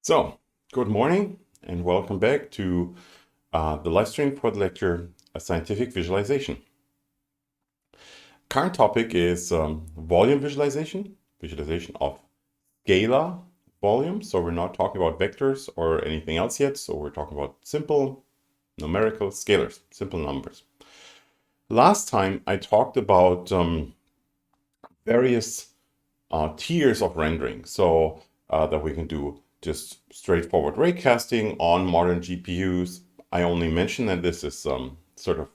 So, good morning and welcome back to the live stream for the lecture Scientific Visualization. Current topic is volume visualization, visualization of scalar volumes. So we're not talking about vectors or anything else yet. So we're talking about simple numerical scalars, simple numbers. Last time I talked about various tiers of rendering. So that we can do just straightforward raycasting on modern GPUs. I only mentioned that this is sort of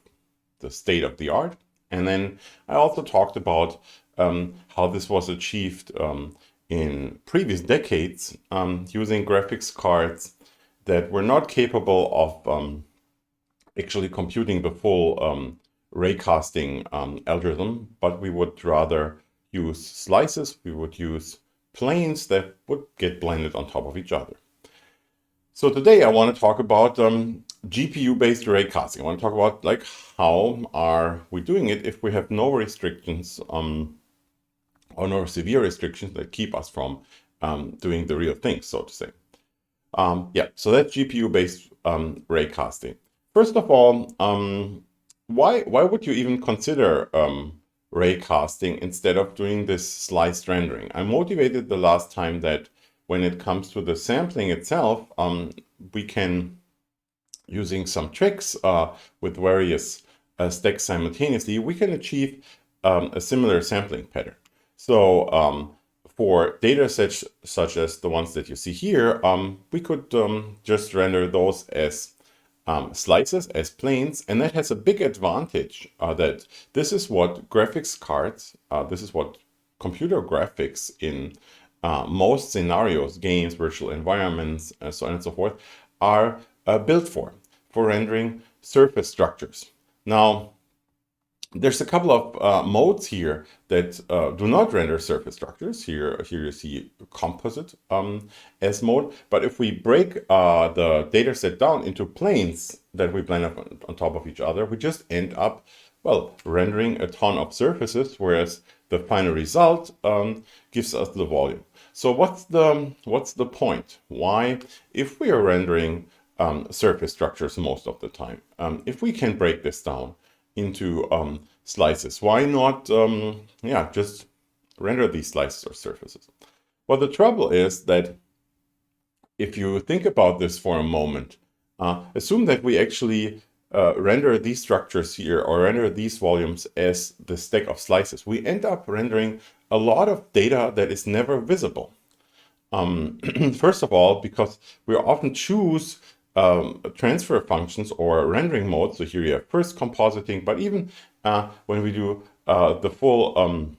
the state of the art. And then I also talked about how this was achieved in previous decades using graphics cards that were not capable of actually computing the full raycasting algorithm, but we would rather use slices, we would use planes that would get blended on top of each other. So today I want to talk about GPU-based raycasting. I want to talk about like how are we doing it if we have no restrictions or no severe restrictions that keep us from doing the real thing, so to say. So that's GPU-based raycasting. First of all, why would you even consider raycasting instead of doing this sliced rendering? I motivated the last time that when it comes to the sampling itself, we can, using some tricks with various stacks simultaneously, we can achieve a similar sampling pattern. So for data sets such as the ones that you see here, we could just render those as slices, as planes, and that has a big advantage that this is what graphics cards, this is what computer graphics in most scenarios, games, virtual environments, and so on and so forth, are built for rendering surface structures. Now, there's a couple of modes here that do not render surface structures. Here you see composite as mode. But if we break the data set down into planes that we blend up on top of each other, we just end up, well, rendering a ton of surfaces, whereas the final result gives us the volume. So what's the point? Why, if we are rendering surface structures most of the time, if we can break this down into slices, why not just render these slices or surfaces? Well, the trouble is that if you think about this for a moment, assume that we actually render these structures here or render these volumes as the stack of slices. We end up rendering a lot of data that is never visible. First of all, because we often choose transfer functions or rendering modes. So here you have first compositing, but even when we do the full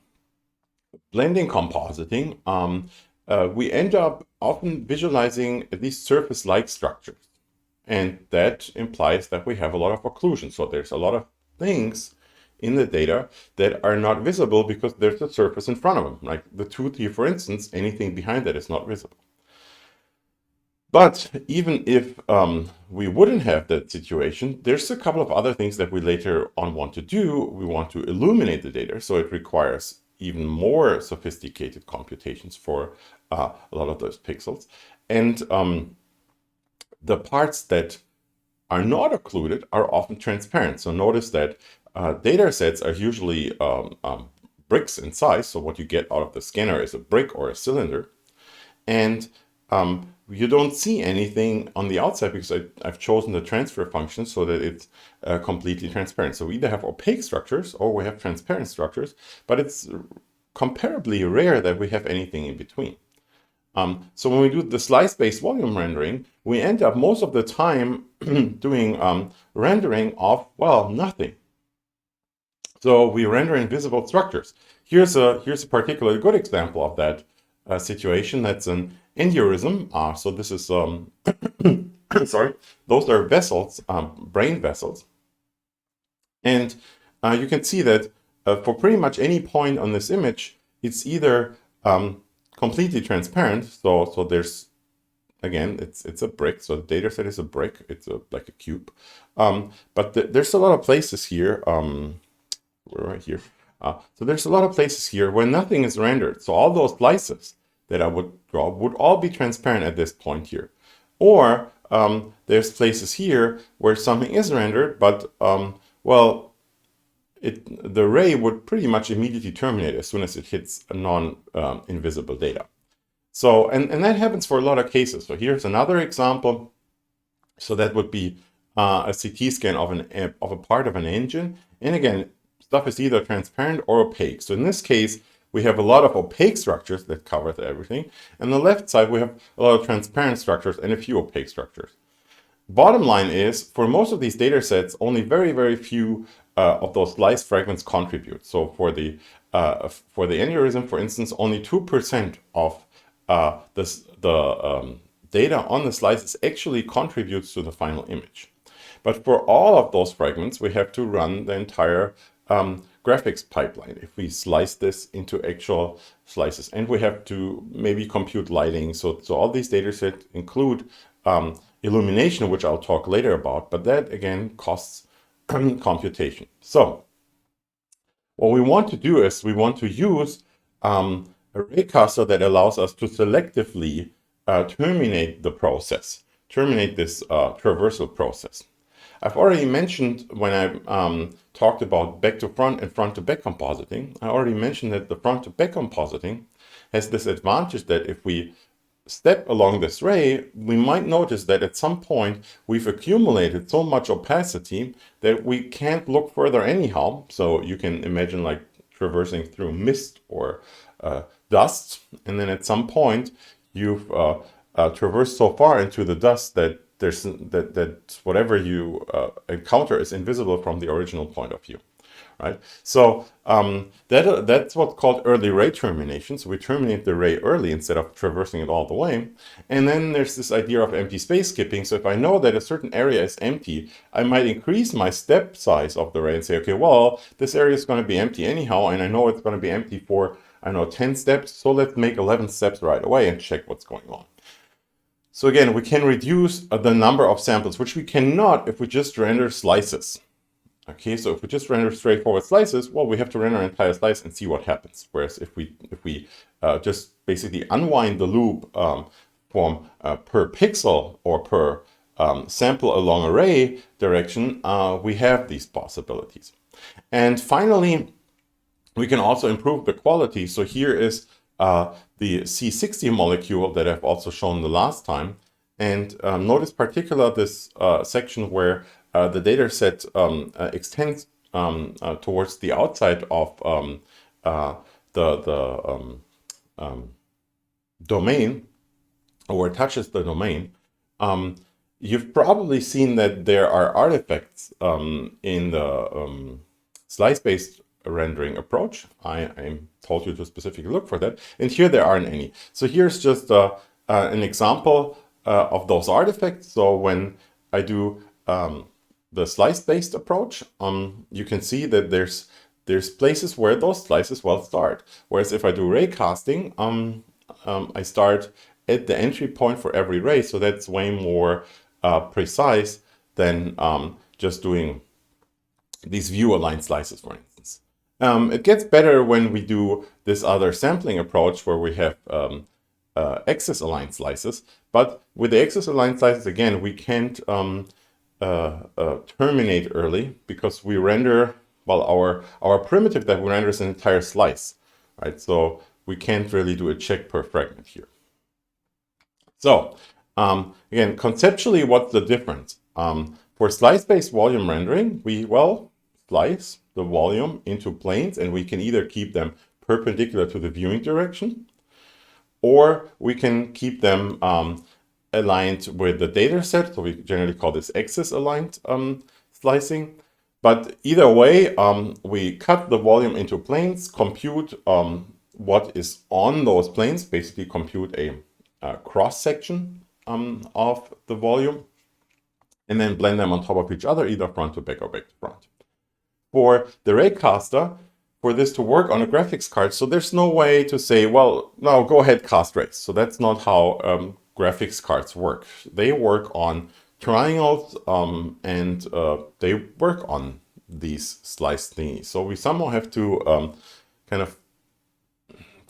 blending compositing, we end up often visualizing these surface-like structures. And that implies that we have a lot of occlusion. So there's a lot of things in the data that are not visible because there's a surface in front of them. Like the tooth here, for instance, anything behind that is not visible. But even if we wouldn't have that situation, there's a couple of other things that we later on want to do. We want to illuminate the data, so it requires even more sophisticated computations for a lot of those pixels. And the parts that are not occluded are often transparent. So notice that data sets are usually bricks in size. So what you get out of the scanner is a brick or a cylinder. And you don't see anything on the outside because I've chosen the transfer function so that it's completely transparent. So we either have opaque structures or we have transparent structures, but it's comparably rare that we have anything in between. So when we do the slice-based volume rendering, we end up most of the time doing rendering of, well, nothing. So we render invisible structures. Here's a particularly good example of that situation. That's an aneurysm. So this is, sorry, those are vessels, brain vessels. And you can see that for pretty much any point on this image, it's either completely transparent. So there's, again, it's a brick. So the data set is a brick. It's like a cube. But there's a lot of places here. We're right here. So there's a lot of places here where nothing is rendered. So all those slices that I would draw would all be transparent at this point here. Or there's places here where something is rendered, but well, the array would pretty much immediately terminate as soon as it hits a non-invisible data. So, and that happens for a lot of cases. So here's another example. So that would be a CT scan of a part of an engine. And again, stuff is either transparent or opaque. So in this case, we have a lot of opaque structures that cover everything. And on the left side, we have a lot of transparent structures and a few opaque structures. Bottom line is, for most of these data sets, only very, very few of those slice fragments contribute. So for the aneurysm, for instance, only 2% of the data on the slices actually contributes to the final image. But for all of those fragments, we have to run the entire graphics pipeline if we slice this into actual slices. And we have to maybe compute lighting. So all these data sets include illumination, which I'll talk later about, but that again costs computation. So what we want to do is we want to use a raycaster that allows us to selectively terminate the process, terminate this traversal process. I've already mentioned when I talked about back to front and front to back compositing, I already mentioned that the front to back compositing has this advantage that if we step along this ray, we might notice that at some point we've accumulated so much opacity that we can't look further anyhow. So you can imagine like traversing through mist or dust, and then at some point you've traversed so far into the dust that that whatever you encounter is invisible from the original point of view, right? So that's what's called early ray termination. So we terminate the ray early instead of traversing it all the way. And then there's this idea of empty space skipping. So if I know that a certain area is empty, I might increase my step size of the ray and say, okay, well, this area is going to be empty anyhow, and I know it's going to be empty for, I don't know, 10 steps. So let's make 11 steps right away and check what's going on. So again, we can reduce the number of samples, which we cannot if we just render slices. Okay, so if we just render straightforward slices, well, we have to render an entire slice and see what happens. Whereas if we just basically unwind the loop from per pixel or per sample along array direction, we have these possibilities. And finally, we can also improve the quality. So here is the C60 molecule that I've also shown the last time. And notice particularly this section where the data set extends towards the outside of the domain, or touches the domain. You've probably seen that there are artifacts in the slice-based rendering approach. I told you to specifically look for that, and here there aren't any. So here's just an example of those artifacts. So when I do the slice-based approach, you can see that there's places where those slices will start. Whereas if I do ray casting, I start at the entry point for every ray, so that's way more precise than just doing these view-aligned slices, for instance. It gets better when we do this other sampling approach where we have axis-aligned slices. But with the axis-aligned slices, again, we can't terminate early because we render, well, our primitive that we render is an entire slice, right? So we can't really do a check per fragment here. So again, conceptually, what's the difference? For slice-based volume rendering, we, well, slice the volume into planes, and we can either keep them perpendicular to the viewing direction, or we can keep them aligned with the data set. So we generally call this axis-aligned slicing. But either way, we cut the volume into planes, compute what is on those planes, basically compute a cross-section of the volume, and then blend them on top of each other, either front to back or back to front. For the raycaster, for this to work on a graphics card, so there's no way to say, well, no, go ahead, cast rays. So that's not how graphics cards work. They work on triangles and they work on these slice thingies. So we somehow have to kind of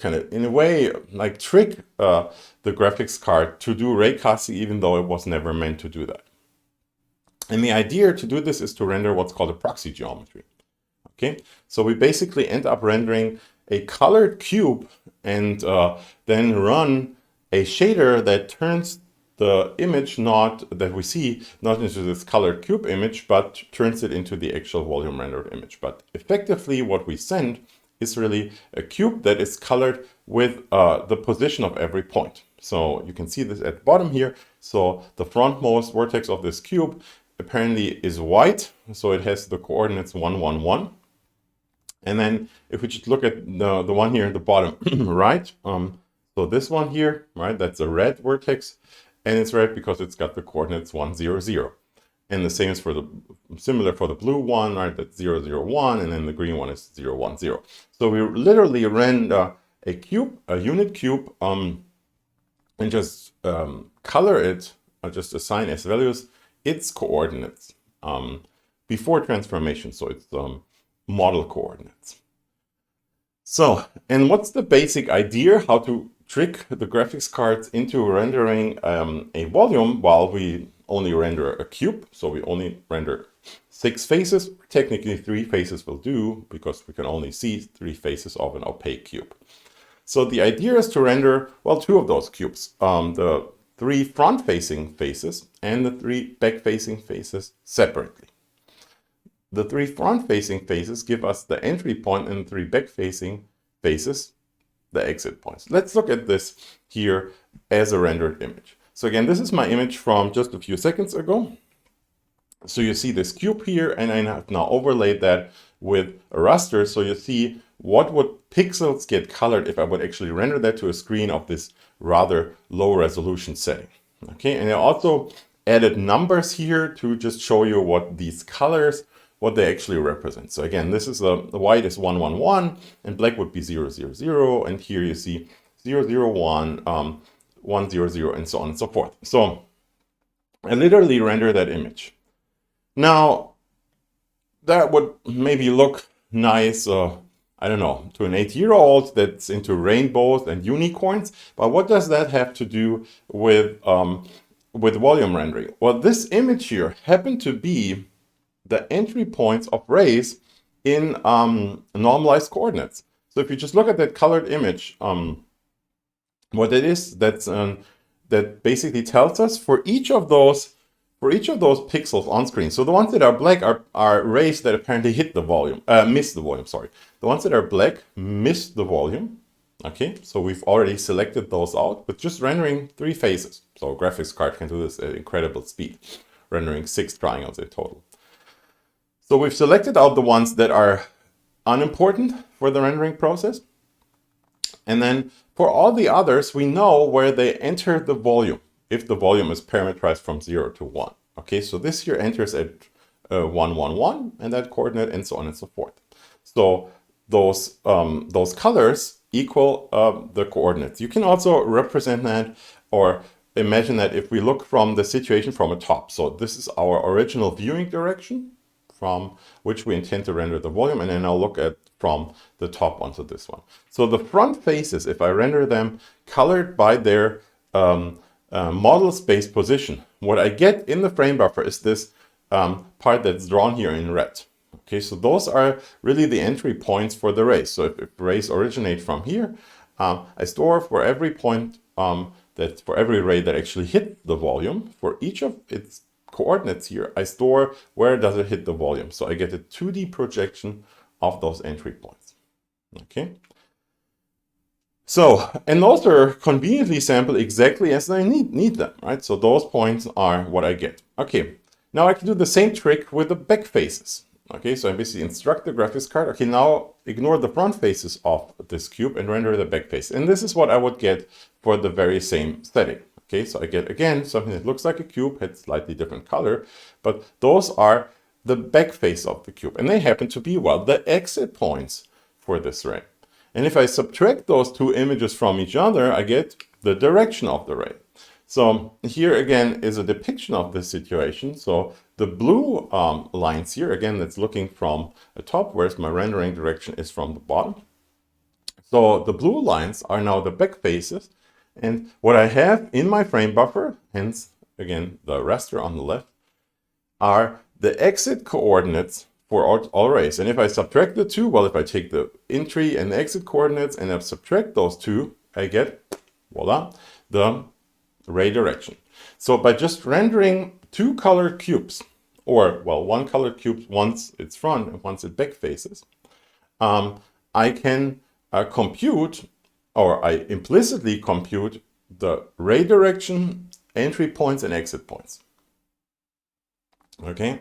kind of, in a way, like trick the graphics card to do raycasting, even though it was never meant to do that. And the idea to do this is to render what's called a proxy geometry. Okay, so we basically end up rendering a colored cube and then run a shader that turns the image that we see not into this colored cube image, but turns it into the actual volume rendered image. But effectively what we send is really a cube that is colored with the position of every point. So you can see this at the bottom here. So the frontmost vertex of this cube apparently is white, so it has the coordinates 1, 1, 1. And then if we just look at the one here at the bottom right, so this one here, right, that's a red vertex, and it's red because it's got the coordinates 1, 0, 0. And the same is for similar for the blue one, right, that's 0, 0, 1, and then the green one is 0, 1, 0. So we literally render a cube, a unit cube, and just color it, or just assign as values its coordinates before transformation. So it's model coordinates. So, and what's the basic idea how to trick the graphics cards into rendering a volume while we only render a cube? So we only render 6 faces. Technically 3 faces will do because we can only see 3 faces of an opaque cube. So the idea is to render, well, 2 of those cubes, the 3 front-facing faces and the 3 back-facing faces separately. The 3 front-facing faces give us the entry point, and the 3 back-facing faces the exit points. Let's look at this here as a rendered image. So again, this is my image from just a few seconds ago. So you see this cube here, and I have now overlaid that with a raster. So you see what would pixels get colored if I would actually render that to a screen of this rather low resolution setting. Okay, and I also added numbers here to just show you what these colors, what they actually represent. So again, this is the white is 1, 1, 1, and black would be 0, 0, 0, and here you see 0, 0, 1, 1, 0, 0, and so on and so forth. So I literally render that image. Now, that would maybe look nice, I don't know, to an 8-year-old that's into rainbows and unicorns, but what does that have to do with volume rendering? Well, this image here happened to be the entry points of rays in normalized coordinates. So if you just look at that colored image, what it is, that basically tells us for each of those pixels on screen. So the ones that are black are rays that apparently hit the volume, miss the volume, sorry. The ones that are black miss the volume. Okay, so we've already selected those out with just rendering 3 faces. So a graphics card can do this at incredible speed, rendering 6 triangles in total. So we've selected out the ones that are unimportant for the rendering process. And then for all the others, we know where they enter the volume, if the volume is parameterized from 0 to 1. Okay, so this here enters at 1, 1, 1, and that coordinate, and so on and so forth. So those colors equal the coordinates. You can also represent that or imagine that if we look from the situation from a top. So this is our original viewing direction from which we intend to render the volume, and then I'll look at from the top onto this one. So the front faces, if I render them colored by their model space position, what I get in the frame buffer is this part that's drawn here in red. Okay, so those are really the entry points for the rays. So if rays originate from here, I store for every point for every ray that actually hit the volume, for each of its coordinates here, I store where does it hit the volume. So I get a 2D projection of those entry points. Okay. So, and those are conveniently sampled exactly as I need them, right? So those points are what I get. Okay, now I can do the same trick with the back faces. Okay, so I basically instruct the graphics card, okay, now ignore the front faces of this cube and render the back face. And this is what I would get for the very same setting. Okay, so I get, again, something that looks like a cube, had slightly different color, but those are the back face of the cube. And they happen to be, well, the exit points for this ray. And if I subtract those 2 images from each other, I get the direction of the ray. So here again is a depiction of this situation. So the blue lines here, again, that's looking from the top, whereas my rendering direction is from the bottom. So the blue lines are now the back faces. And what I have in my frame buffer, hence again the raster on the left, are the exit coordinates for all arrays. And if I subtract the two, well, if I take the entry and the exit coordinates and I subtract those two, I get, voila, the array direction. So by just rendering two colored cubes, or well, one colored cube once it's front and once it back faces, I can compute, or I implicitly compute the ray direction, entry points, and exit points. Okay.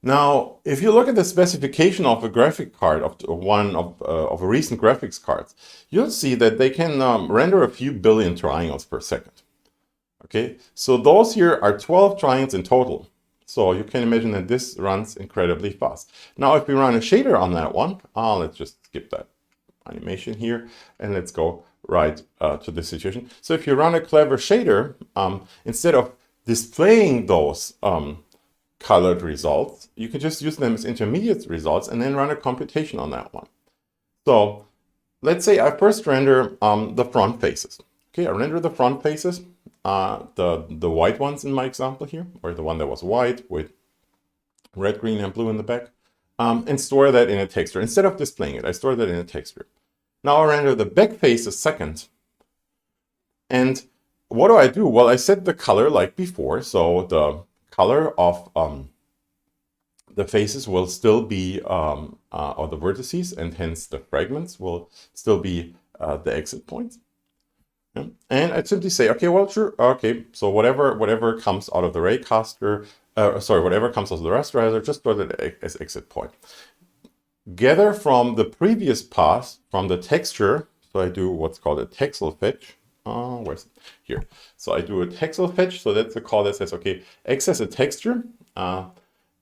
Now, if you look at the specification of a graphic card, of a recent graphics cards, you'll see that they can render a few billion triangles per second. Okay, so those here are 12 triangles in total. So you can imagine that this runs incredibly fast. Now, if we run a shader on that one, let's just skip that animation here and let's go right to this situation. So if you run a clever shader, instead of displaying those colored results, you can just use them as intermediate results and then run a computation on that one. So let's say I first render the front faces. Okay, I render the front faces, the white ones in my example here, or the one that was white with red, green, and blue in the back, and store that in a texture. Instead of displaying it, I store that in a texture. Now I render the back faces second. And what do? Well, I set the color like before, so the color of the faces will still be, or the vertices, and hence the fragments will still be the exit points. Yeah. And I'd simply say, okay, well, sure, okay, so whatever comes out of the raycaster, whatever comes out of the rasterizer, just store that as exit point. Gather from the previous pass, from the texture, so I do what's called a texel fetch. Where's it? Here. So I do a texel fetch, so that's a call that says, okay, access a texture,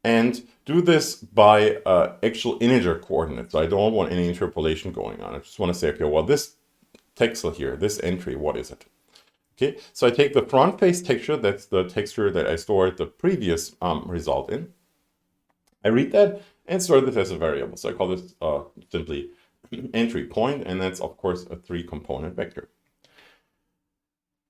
and do this by actual integer coordinates. So I don't want any interpolation going on. I just want to say, okay, well, this texel here, this entry, what is it? Okay, so I take the front face texture, that's the texture that I stored the previous result in. I read that and store this as a variable. So I call this simply entry point, and that's of course a 3-component vector.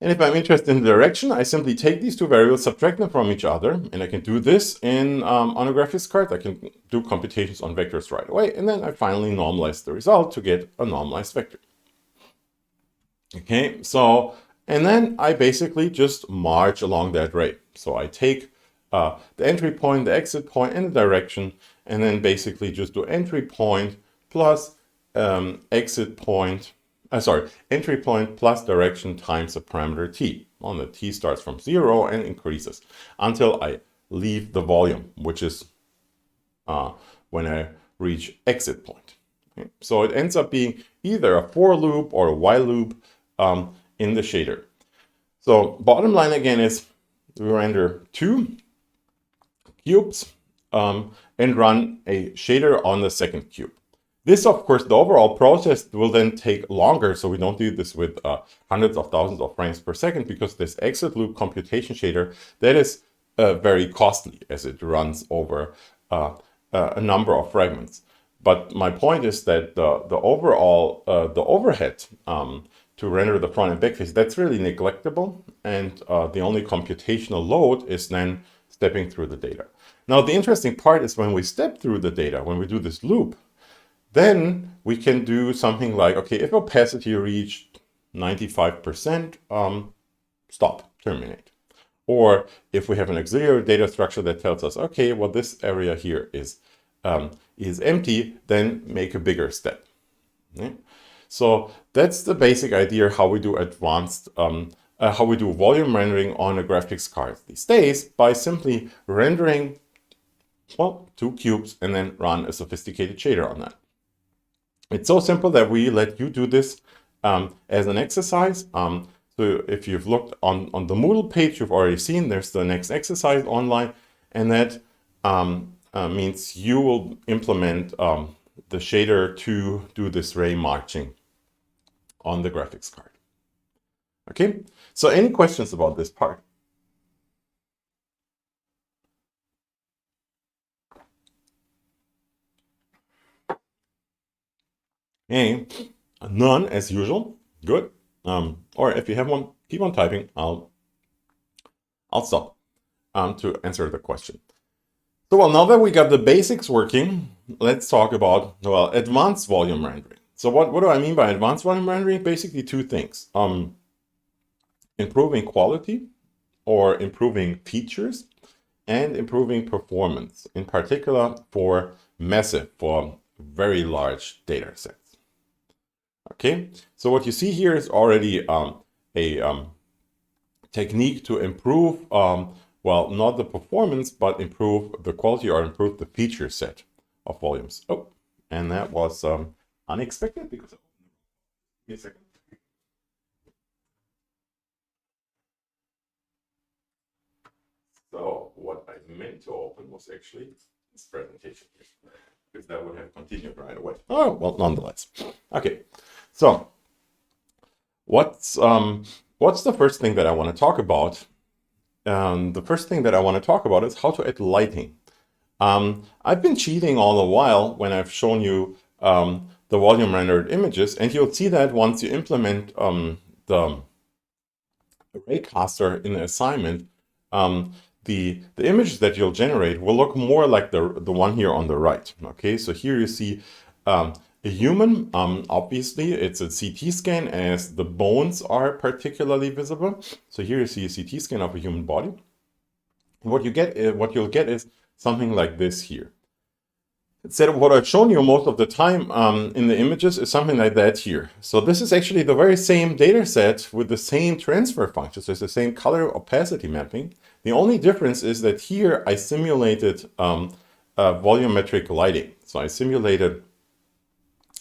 And if I'm interested in the direction, I simply take these two variables, subtract them from each other, and I can do this in on a graphics card. I can do computations on vectors right away, and then I finally normalize the result to get a normalized vector. Okay, so, and then I basically just march along that ray. So I take the entry point, the exit point, and the direction, and then basically just do entry point plus exit point, entry point plus direction times the parameter t. Well, the t starts from 0 and increases until I leave the volume, which is when I reach exit point. Okay? So it ends up being either a for loop or a while loop in the shader. So bottom line again is we render 2 cubes and run a shader on the second cube. This, of course, the overall process will then take longer, so we don't do this with hundreds of thousands of frames per second, because this exit loop computation shader, that is very costly as it runs over a number of fragments. But my point is that the overall, the overhead to render the front and back face, that's really neglectable, and the only computational load is then stepping through the data. Now, the interesting part is when we step through the data, when we do this loop, then we can do something like, okay, if opacity reached 95%, stop, terminate. Or if we have an auxiliary data structure that tells us, okay, well, this area here is empty, then make a bigger step. Okay? So that's the basic idea how we do advanced, how we do volume rendering on a graphics card these days, by simply rendering, well, 2 cubes and then run a sophisticated shader on that. It's so simple that we let you do this as an exercise. So if you've looked on the Moodle page, you've already seen there's the next exercise online, and that means you will implement the shader to do this ray marching on the graphics card. Okay, so any questions about this part? Okay, None, as usual. Good. Or if you have one, keep on typing. I'll stop to answer the question. So, well, now that we got the basics working, let's talk about, well, advanced volume rendering. So what do I mean by advanced volume rendering? Basically two things. Improving quality or improving features and improving performance, in particular for very large data sets. Okay, so what you see here is already a technique to improve, well, not the performance, but improve the quality or improve the feature set of volumes. Oh, and that was unexpected because, give me a second. So what I meant to open was actually this presentation here, because that would have continued right away. Oh, well, nonetheless. Okay, so what's the first thing that I want to talk about? The first thing that I want to talk about is how to add lighting. I've been cheating all the while when I've shown you the volume rendered images, and you'll see that once you implement the Raycaster in the assignment, the images that you'll generate will look more like the one here on the right. Okay, so here you see a human. Obviously, it's a CT scan as the bones are particularly visible. So here you see a CT scan of a human body. What you'll get is something like this here. Instead of what I've shown you most of the time in the images is something like that here. So this is actually the very same data set with the same transfer functions. So it's the same color opacity mapping. The only difference is that here I simulated volumetric lighting. So I simulated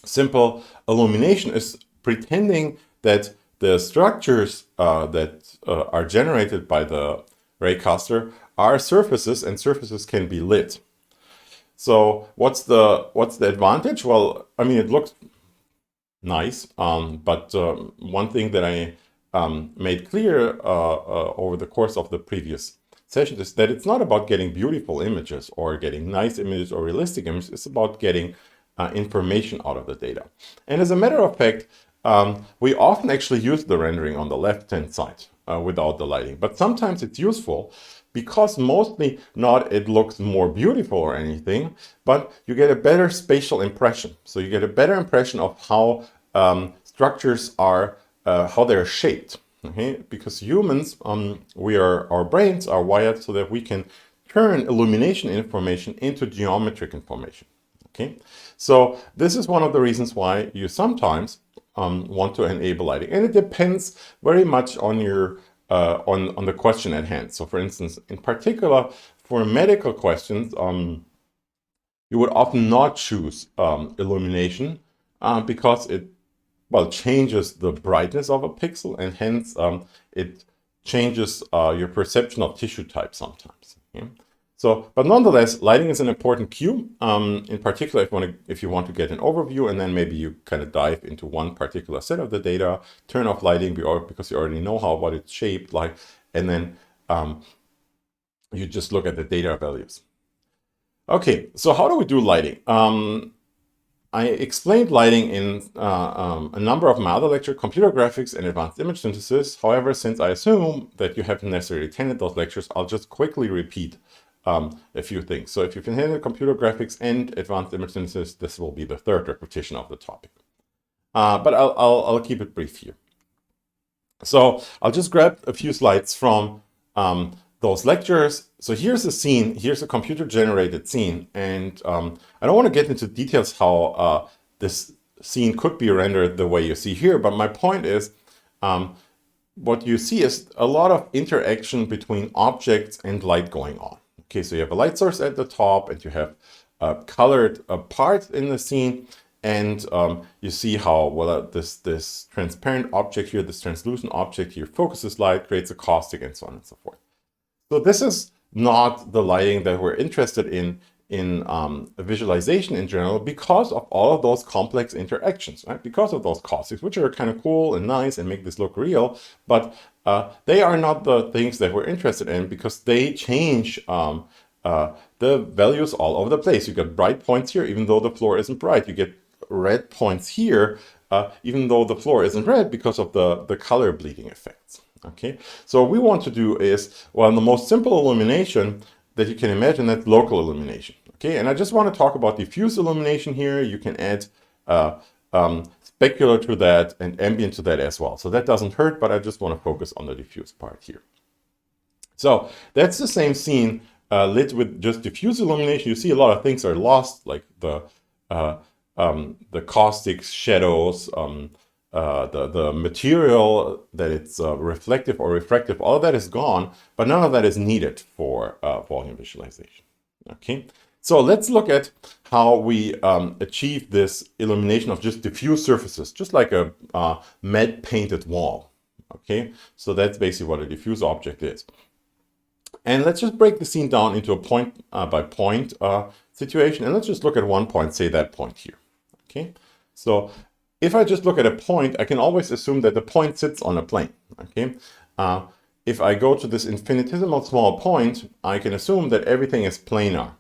simple illumination, is pretending that the structures that are generated by the Raycaster are surfaces, and surfaces can be lit. So what's the advantage? Well, I mean, it looks nice, but one thing that I made clear over the course of the previous session is that it's not about getting beautiful images or getting nice images or realistic images. It's about getting information out of the data. And as a matter of fact, we often actually use the rendering on the left-hand side without the lighting, but sometimes it's useful because mostly not it looks more beautiful or anything, but you get a better spatial impression. So you get a better impression of how structures are, how they're shaped. Okay, because humans, our brains are wired so that we can turn illumination information into geometric information. Okay, so this is one of the reasons why you sometimes want to enable lighting, and it depends very much on your on the question at hand. So, for instance, in particular for medical questions, you would often not choose illumination because it changes the brightness of a pixel, and hence it changes your perception of tissue type sometimes. Okay? So, but nonetheless, lighting is an important cue, in particular if you want to get an overview, and then maybe you kind of dive into one particular set of the data, turn off lighting because you already know what it's shaped like, and then you just look at the data values. Okay, so how do we do lighting? I explained lighting in a number of my other lectures, computer graphics and advanced image synthesis. However, since I assume that you haven't necessarily attended those lectures, I'll just quickly repeat a few things. So if you've attended computer graphics and advanced image synthesis, this will be the third repetition of the topic. But I'll keep it brief here. So I'll just grab a few slides from those lectures. So here's a scene, here's a computer-generated scene, and I don't want to get into details how this scene could be rendered the way you see here, but my point is what you see is a lot of interaction between objects and light going on. Okay, so you have a light source at the top, and you have colored parts in the scene, and you see how this transparent object here, this translucent object here, focuses light, creates a caustic, and so on and so forth. So this is not the lighting that we're interested in visualization in general, because of all of those complex interactions, right? Because of those caustics, which are kind of cool and nice and make this look real, but they are not the things that we're interested in, because they change the values all over the place. You get bright points here, even though the floor isn't bright. You get red points here, even though the floor isn't red because of the color bleeding effects. Okay, so what we want to do is, well, the most simple illumination that you can imagine, that's local illumination. Okay, and I just want to talk about diffuse illumination here. You can add specular to that and ambient to that as well. So that doesn't hurt, but I just want to focus on the diffuse part here. So that's the same scene lit with just diffuse illumination. You see a lot of things are lost, like the caustic shadows, the material that it's reflective or refractive, all of that is gone, but none of that is needed for volume visualization. Okay, so let's look at how we achieve this illumination of just diffuse surfaces, just like a matte painted wall. Okay, so that's basically what a diffuse object is. And let's just break the scene down into a point by point situation, and let's just look at one point, say that point here. Okay, so if I just look at a point, I can always assume that the point sits on a plane. Okay, if I go to this infinitesimal small point, I can assume that everything is planar.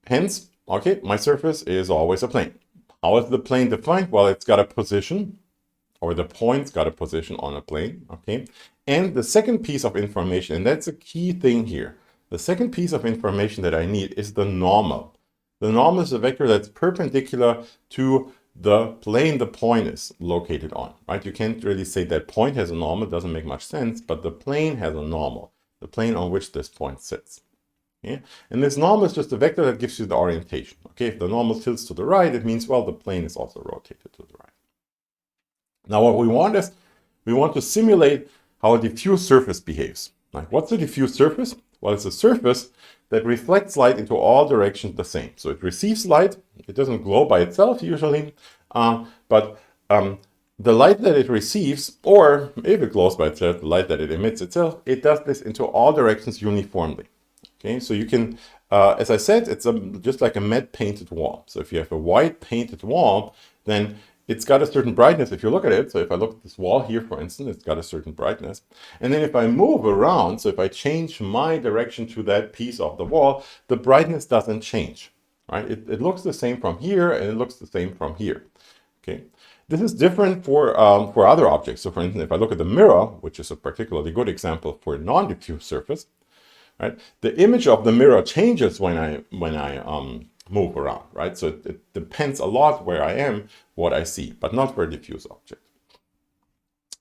Hence, okay, my surface is always a plane. How is the plane defined? Well, it's got a position, or the point's got a position on a plane. Okay, and the second piece of information, and that's a key thing here, the second piece of information that I need is the normal. The normal is a vector that's perpendicular to the plane the point is located on, right? You can't really say that point has a normal, it doesn't make much sense, but the plane has a normal, the plane on which this point sits. Okay? And this normal is just a vector that gives you the orientation. Okay, if the normal tilts to the right, it means, well, the plane is also rotated to the right. Now what we want is, we want to simulate how a diffuse surface behaves. Like, what's a diffuse surface? Well, it's a surface that reflects light into all directions the same. So it receives light, it doesn't glow by itself usually, but the light that it receives, or if it glows by itself, the light that it emits itself, it does this into all directions uniformly. Okay, so you can, as I said, it's just like a matte painted wall. So if you have a white painted wall, then it's got a certain brightness if you look at it. So if I look at this wall here, for instance, it's got a certain brightness. And then if I move around, so if I change my direction to that piece of the wall, the brightness doesn't change, right? It looks the same from here, and it looks the same from here. Okay, this is different for other objects. So for instance, if I look at the mirror, which is a particularly good example for a non-diffuse surface, right? The image of the mirror changes when I move around, right? So it depends a lot where I am, what I see, but not for a diffuse object.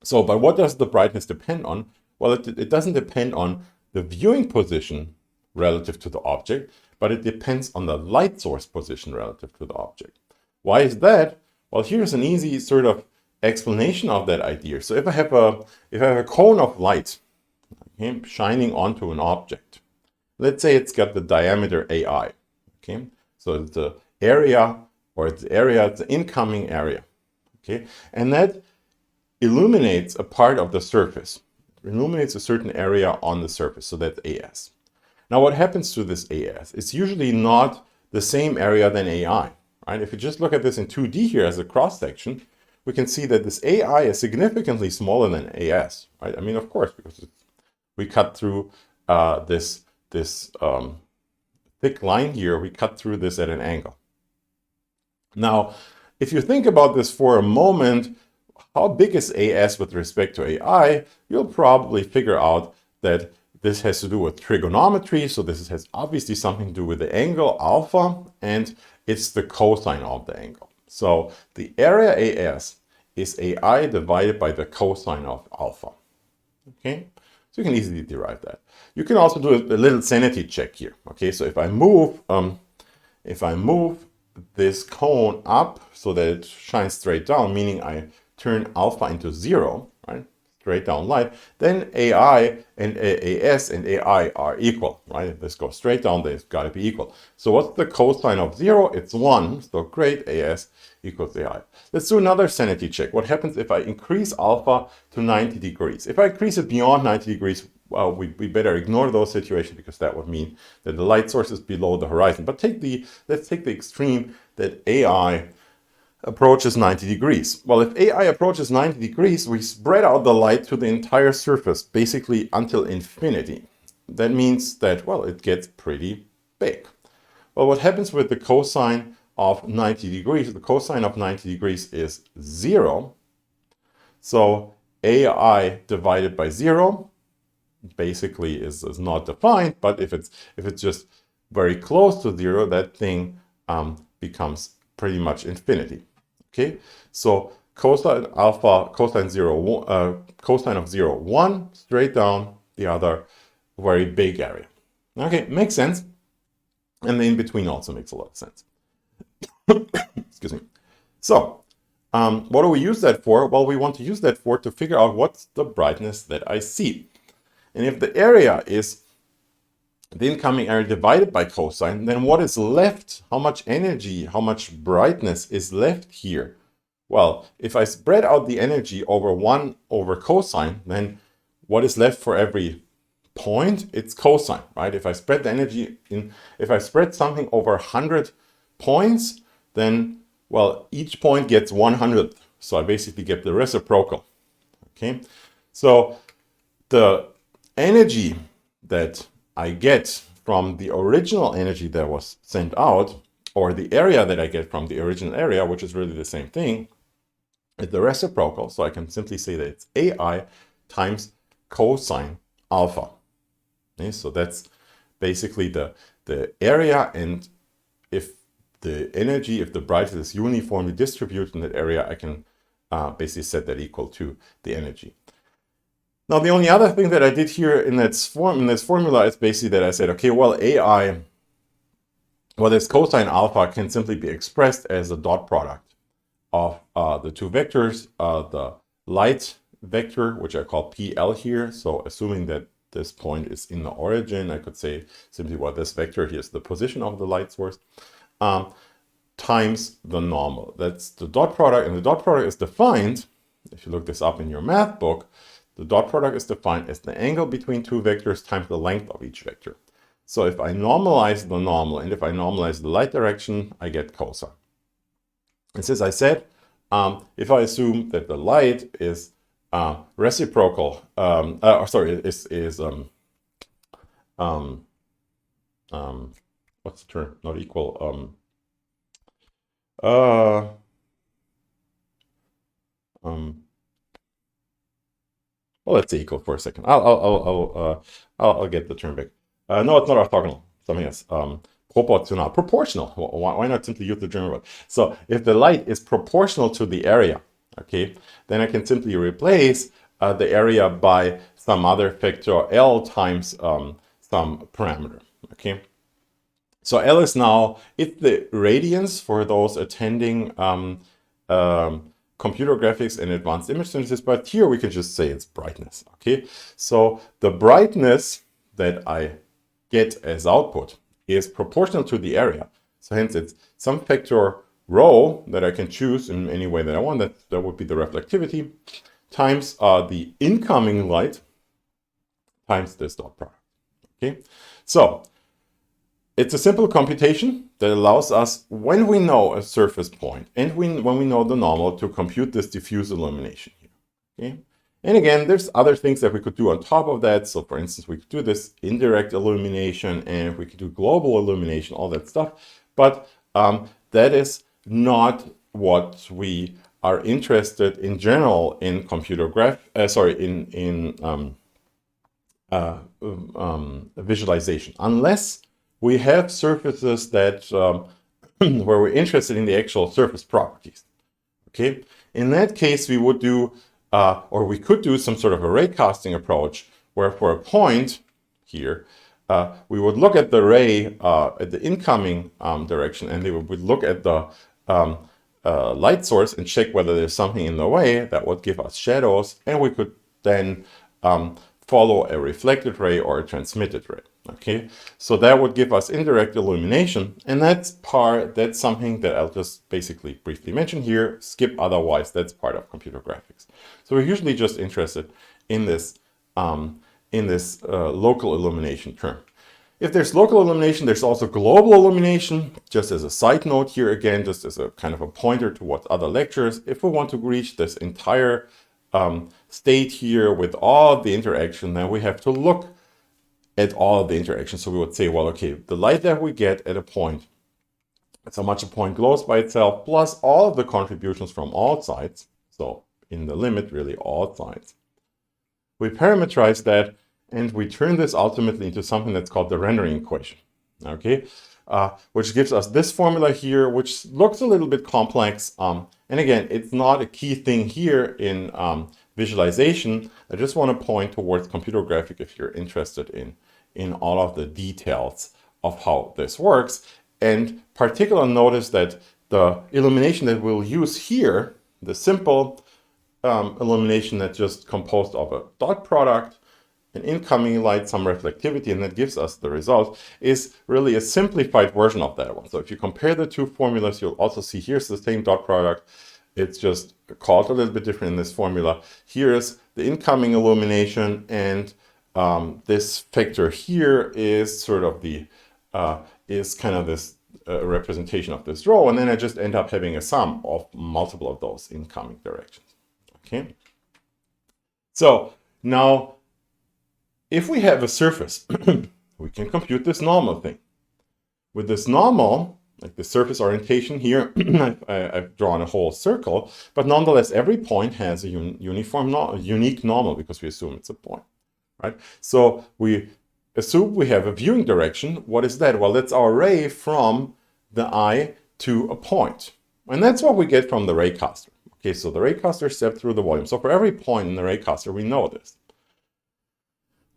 So, but what does the brightness depend on? Well, it doesn't depend on the viewing position relative to the object, but it depends on the light source position relative to the object. Why is that? Well, here's an easy sort of explanation of that idea. So if I have a cone of light, okay, shining onto an object, let's say it's got the diameter AI, okay? So it's the area, it's the incoming area, okay? And that illuminates a part of the surface. It illuminates a certain area on the surface, so that's AS. Now what happens to this AS? It's usually not the same area than AI, right? If you just look at this in 2D here as a cross-section, we can see that this AI is significantly smaller than AS, right? I mean, of course, because we cut through this thick line here, we cut through this at an angle. Now, if you think about this for a moment, how big is AS with respect to AI, you'll probably figure out that this has to do with trigonometry. So this has obviously something to do with the angle alpha, and it's the cosine of the angle. So the area AS is AI divided by the cosine of alpha. Okay, so you can easily derive that. You can also do a little sanity check here. Okay, so if I move this cone up so that it shines straight down, meaning I turn alpha into 0, right? Straight down light, then AI and AS and AI are equal, right? If this goes straight down, they've got to be equal. So what's the cosine of 0? It's 1. So great, AS equals AI. Let's do another sanity check. What happens if I increase alpha to 90 degrees? If I increase it beyond 90 degrees, well, we better ignore those situations because that would mean that the light source is below the horizon. But let's take the extreme that AI approaches 90 degrees. Well, if AI approaches 90 degrees, we spread out the light to the entire surface, basically until infinity. That means that, well, it gets pretty big. Well, what happens with the cosine of 90 degrees, the cosine of 90 degrees is 0. So AI divided by 0 basically is not defined, but if it's just very close to 0, that thing becomes pretty much infinity. Okay, so cosine alpha, cosine 0, cosine of 0, 1, straight down, the other very big area. Okay, makes sense. And the in between also makes a lot of sense. Excuse me. So, what do we use that for? Well, we want to use that for to figure out what's the brightness that I see. And if the area is the incoming area divided by cosine, then what is left? How much energy, how much brightness is left here? Well, if I spread out the energy over 1 over cosine, then what is left for every point? It's cosine, right? If I spread the energy if I spread something over 100 points, then, well, each point gets 100th. So I basically get the reciprocal. Okay, so the energy that I get from the original energy that was sent out, or the area that I get from the original area, which is really the same thing, is the reciprocal. So I can simply say that it's AI times cosine alpha. Okay, so that's basically the area, and if the energy, if the brightness is uniformly distributed in that area, I can basically set that equal to the energy. Now, the only other thing that I did here in this formula is basically that I said, okay, well, AI, well, this cosine alpha can simply be expressed as a dot product of the two vectors, the light vector, which I call PL here. So assuming that this point is in the origin, I could say simply, well, this vector here is the position of the light source, times the normal. That's the dot product, and the dot product is defined, if you look this up in your math book, the dot product is defined as the angle between two vectors times the length of each vector. So if I normalize the normal and if I normalize the light direction, I get cosine. And since I said, if I assume that the light is reciprocal, what's the term? Not equal. Well, let's say equal for a second. I'll get the term back. No, it's not orthogonal. Something else. Proportional. Why not simply use the German word? So if the light is proportional to the area, okay, then I can simply replace the area by some other factor L times some parameter. Okay. So L is now, it's the radians for those attending computer graphics and advanced image synthesis, but here we can just say it's brightness. Okay, so the brightness that I get as output is proportional to the area. So hence it's some factor rho that I can choose in any way that I want. That would be the reflectivity times the incoming light times this dot product. Okay, so it's a simple computation that allows us, when we know a surface point and when we know the normal, to compute this diffuse illumination here. Okay? And again, there's other things that we could do on top of that. So for instance, we could do this indirect illumination, and we could do global illumination, all that stuff. But that is not what we are interested in general in computer visualization, unless we have surfaces that where we're interested in the actual surface properties. Okay, in that case, we would do, or we could do some sort of a ray casting approach, where for a point here, we would look at the ray at the incoming direction, and we would look at the light source and check whether there's something in the way that would give us shadows, and we could then follow a reflected ray or a transmitted ray. Okay, so that would give us indirect illumination, and that's something that I'll just basically briefly mention here, skip otherwise, that's part of computer graphics. So we're usually just interested in this local illumination term. If there's local illumination, there's also global illumination. Just as a side note here, again, just as a kind of a pointer towards other lectures, if we want to reach this entire state here with all the interaction, then we have to look at all of the interactions. So we would say, well, okay, the light that we get at a point so much a point glows by itself, plus all of the contributions from all sides. So in the limit, really all sides. We parameterize that, and we turn this ultimately into something that's called the rendering equation, okay? Which gives us this formula here, which looks a little bit complex. And again, it's not a key thing here in visualization. I just want to point towards computer graphic if you're interested in all of the details of how this works. And particularly notice that the illumination that we'll use here, the simple illumination that's just composed of a dot product, an incoming light, some reflectivity, and that gives us the result, is really a simplified version of that one. So if you compare the two formulas, you'll also see here's the same dot product. It's just called a little bit different in this formula. Here's the incoming illumination, and this factor here is sort of the is kind of this representation of this row, and then I just end up having a sum of multiple of those incoming directions. Okay. So now, if we have a surface, we can compute this normal thing. With this normal, like the surface orientation here, I've drawn a whole circle, but nonetheless, every point has a unique normal because we assume it's a point, right? So we assume we have a viewing direction. What is that? Well, that's our ray from the eye to a point. And that's what we get from the raycaster. Okay, so the raycaster stepped through the volume. So for every point in the raycaster, we know this.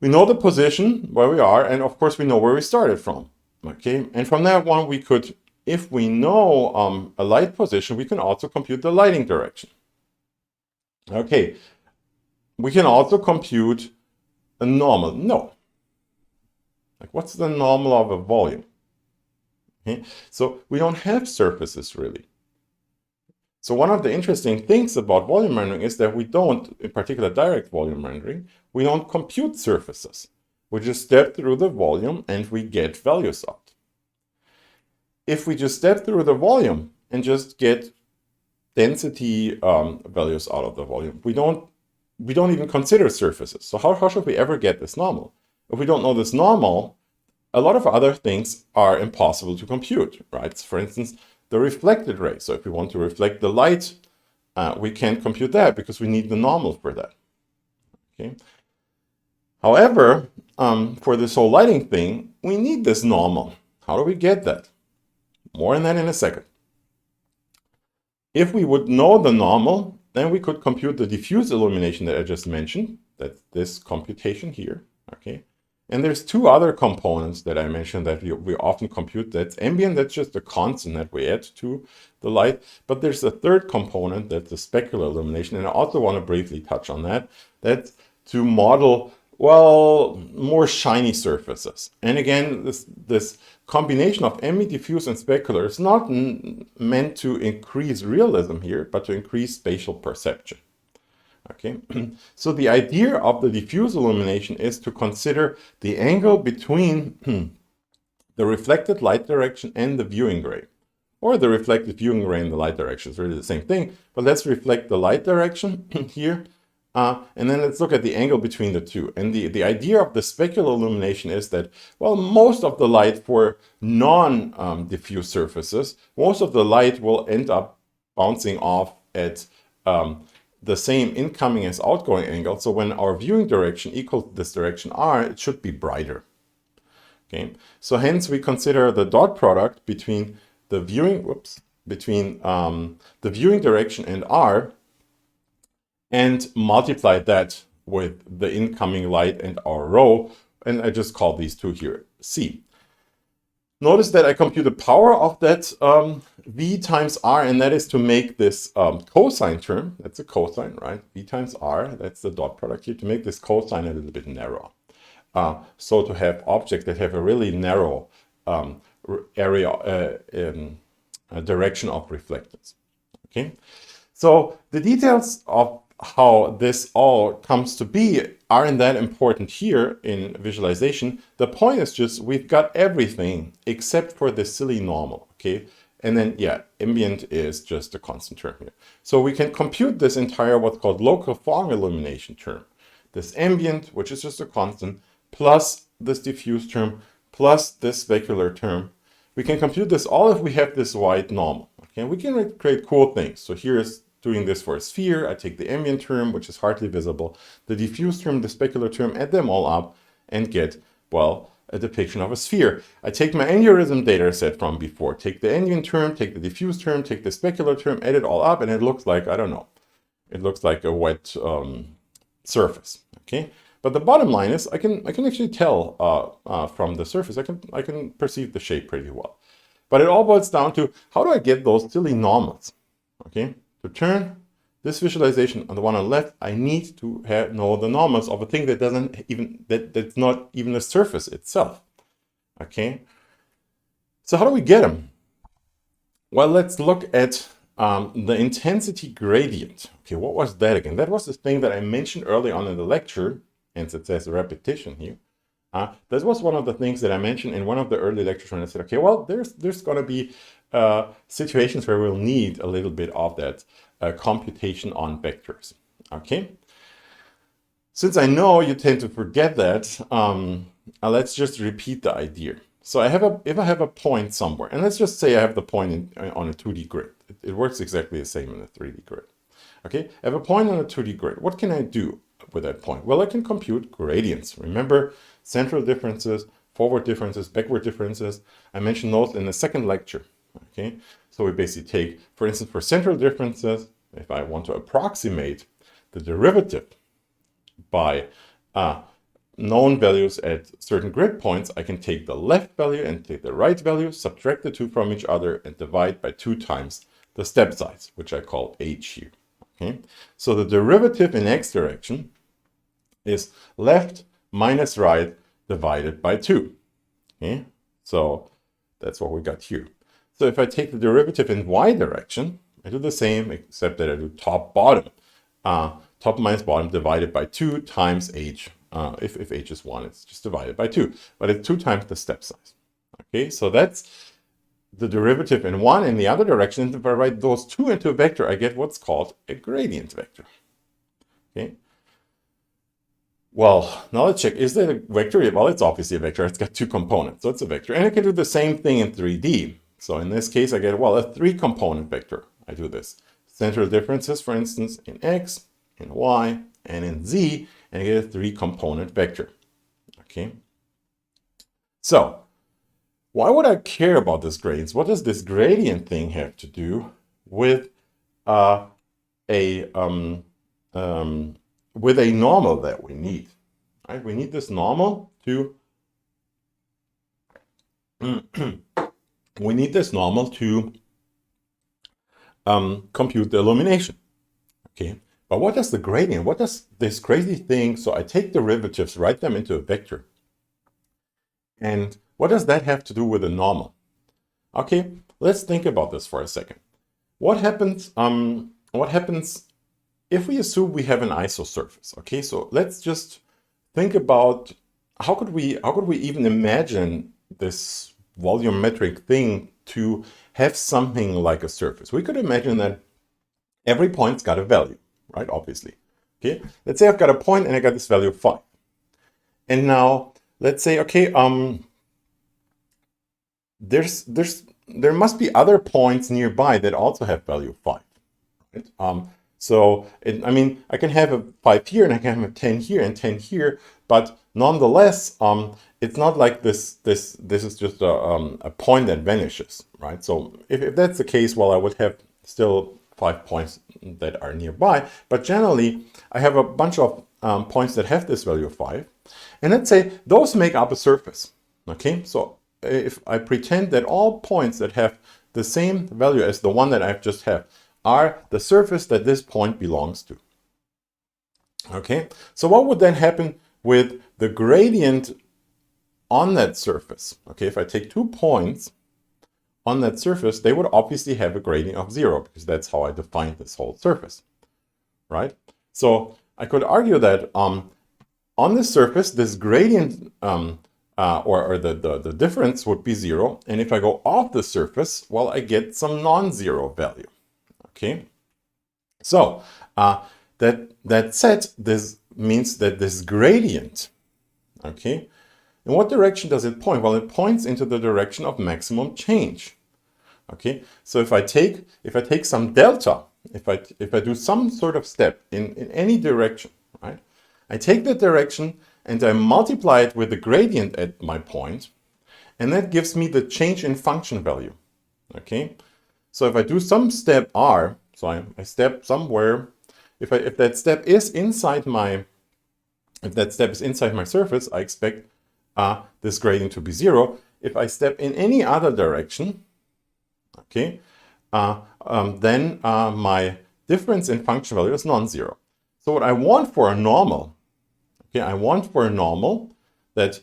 We know the position where we are, and of course we know where we started from. Okay, and from that one we could, if we know a light position, we can also compute the lighting direction. Okay, we can also compute a normal. No. Like, what's the normal of a volume? Okay, so we don't have surfaces really. So one of the interesting things about volume rendering is that we don't, in particular direct volume rendering, we don't compute surfaces. We just step through the volume and we get values out. If we just step through the volume and just get density values out of the volume, we don't even consider surfaces. So how should we ever get this normal? If we don't know this normal, a lot of other things are impossible to compute, right? For instance, the reflected ray. So if we want to reflect the light, we can't compute that because we need the normal for that. Okay. However, for this whole lighting thing, we need this normal. How do we get that? More on that in a second. If we would know the normal, then we could compute the diffuse illumination that I just mentioned. That's this computation here. Okay. And there's two other components that I mentioned that we often compute. That's ambient, that's just a constant that we add to the light. But there's a third component, that's the specular illumination. And I also want to briefly touch on that. That's to model, well, more shiny surfaces. And again, this combination of ambient, diffuse, and specular is not meant to increase realism here, but to increase spatial perception. Okay, so the idea of the diffuse illumination is to consider the angle between the reflected light direction and the viewing ray. Or the reflected viewing ray and the light direction is really the same thing, but let's reflect the light direction here, and then let's look at the angle between the two. And the idea of the specular illumination is that, well, most of the light for non-diffuse surfaces, most of the light will end up bouncing off at the same incoming as outgoing angle. So when our viewing direction equals this direction r, it should be brighter. Okay, so hence we consider the dot product between the viewing, the viewing direction and r, and multiply that with the incoming light and our row, and I just call these two here c. Notice that I compute the power of that v times r, and that is to make this cosine term, that's a cosine, right? V times r, that's the dot product here, to make this cosine a little bit narrower. So to have objects that have a really narrow area, direction of reflectance. Okay, so the details of how this all comes to be aren't that important here in visualization. The point is just we've got everything except for the silly normal, okay? And then, yeah, ambient is just a constant term here. So we can compute this entire what's called local form illumination term. This ambient, which is just a constant, plus this diffuse term, plus this specular term. we can compute this all if we have this wide normal. Okay, we can create cool things. So here is doing this for a sphere. I take the ambient term, which is hardly visible, the diffuse term, the specular term, add them all up and get, well, a depiction of a sphere. I take my aneurysm data set from before, take the ambient term, take the diffuse term, take the specular term, add it all up, and it looks like, I don't know, it looks like a wet surface. Okay, but the bottom line is I can actually tell from the surface, I can perceive the shape pretty well. But it all boils down to, how do I get those silly normals? Okay, to turn this visualization on the one on the left, I need to know the normals of a thing that doesn't even, that's not even a surface itself. Okay, so how do we get them? Well, let's look at the intensity gradient. Okay, what was that again? That was the thing that I mentioned early on in the lecture, and it says repetition here. That was one of the things that I mentioned in one of the early lectures when I said, okay, well, there's going to be situations where we'll need a little bit of that computation on vectors. Okay. Since I know you tend to forget that, let's just repeat the idea. So if I have a point somewhere, and let's just say I have the point on a 2D grid. It works exactly the same in a 3D grid. Okay, I have a point on a 2D grid. What can I do with that point? Well, I can compute gradients. Remember, central differences, forward differences, backward differences. I mentioned those in the second lecture. Okay, so we basically take, for instance, for central differences, if I want to approximate the derivative by known values at certain grid points, I can take the left value and take the right value, subtract the two from each other, and divide by 2 times the step size, which I call h here. Okay, so the derivative in x direction is left minus right divided by 2. Okay, so that's what we got here. So if I take the derivative in y direction, I do the same, except that I do top bottom. Top minus bottom divided by 2 times h. If h is 1, it's just divided by 2. But it's 2 times the step size. Okay, so that's the derivative in one in the other direction. And if I write those two into a vector, I get what's called a gradient vector. Okay. Well, now let's check. Is that a vector? Well, it's obviously a vector. It's got 2 components, so it's a vector. And I can do the same thing in 3D. So in this case, I get, well, a 3-component vector. I do this. Central differences, for instance, in x, in y, and in z, and I get a 3-component vector. Okay. So why would I care about this gradients? What does this gradient thing have to do with a normal that we need? Right? We need this normal to compute the illumination. Okay, but what does the gradient? What does this crazy thing? So I take derivatives, write them into a vector, and what does that have to do with a normal? Okay, let's think about this for a second. What happens? What happens if we assume we have an isosurface? Okay, so let's just think about how could we even imagine this volumetric thing to have something like a surface? We could imagine that every point's got a value, right? Obviously. Okay, let's say I've got a point and I got this value of 5. And now let's say, okay, there must be other points nearby that also have value 5. Right? I mean, I can have a 5 here and I can have a 10 here and 10 here, but nonetheless, it's not like this is just a point that vanishes, right? So if that's the case, well, I would have still 5 points that are nearby, but generally I have a bunch of points that have this value of 5, and let's say those make up a surface. Okay, so if I pretend that all points that have the same value as the one that I've just have are the surface that this point belongs to. Okay, so what would then happen with the gradient on that surface? Okay, if I take 2 points on that surface, they would obviously have a gradient of 0, because that's how I defined this whole surface, right? So I could argue that on this surface, this gradient or the difference would be 0. And if I go off the surface, well, I get some non-zero value. Okay, so that said, this means that this gradient, okay, In what direction does it point? Well, it points into the direction of maximum change. Okay, so if I take some delta, if I do some sort of step in any direction, right? I take that direction and I multiply it with the gradient at my point, and that gives me the change in function value. Okay, so if I do some step r, so I step somewhere, if that step is inside my surface, I expect this gradient to be 0. If I step in any other direction, okay, then my difference in function value is non-zero. So what I want for a normal, okay, I want for a normal that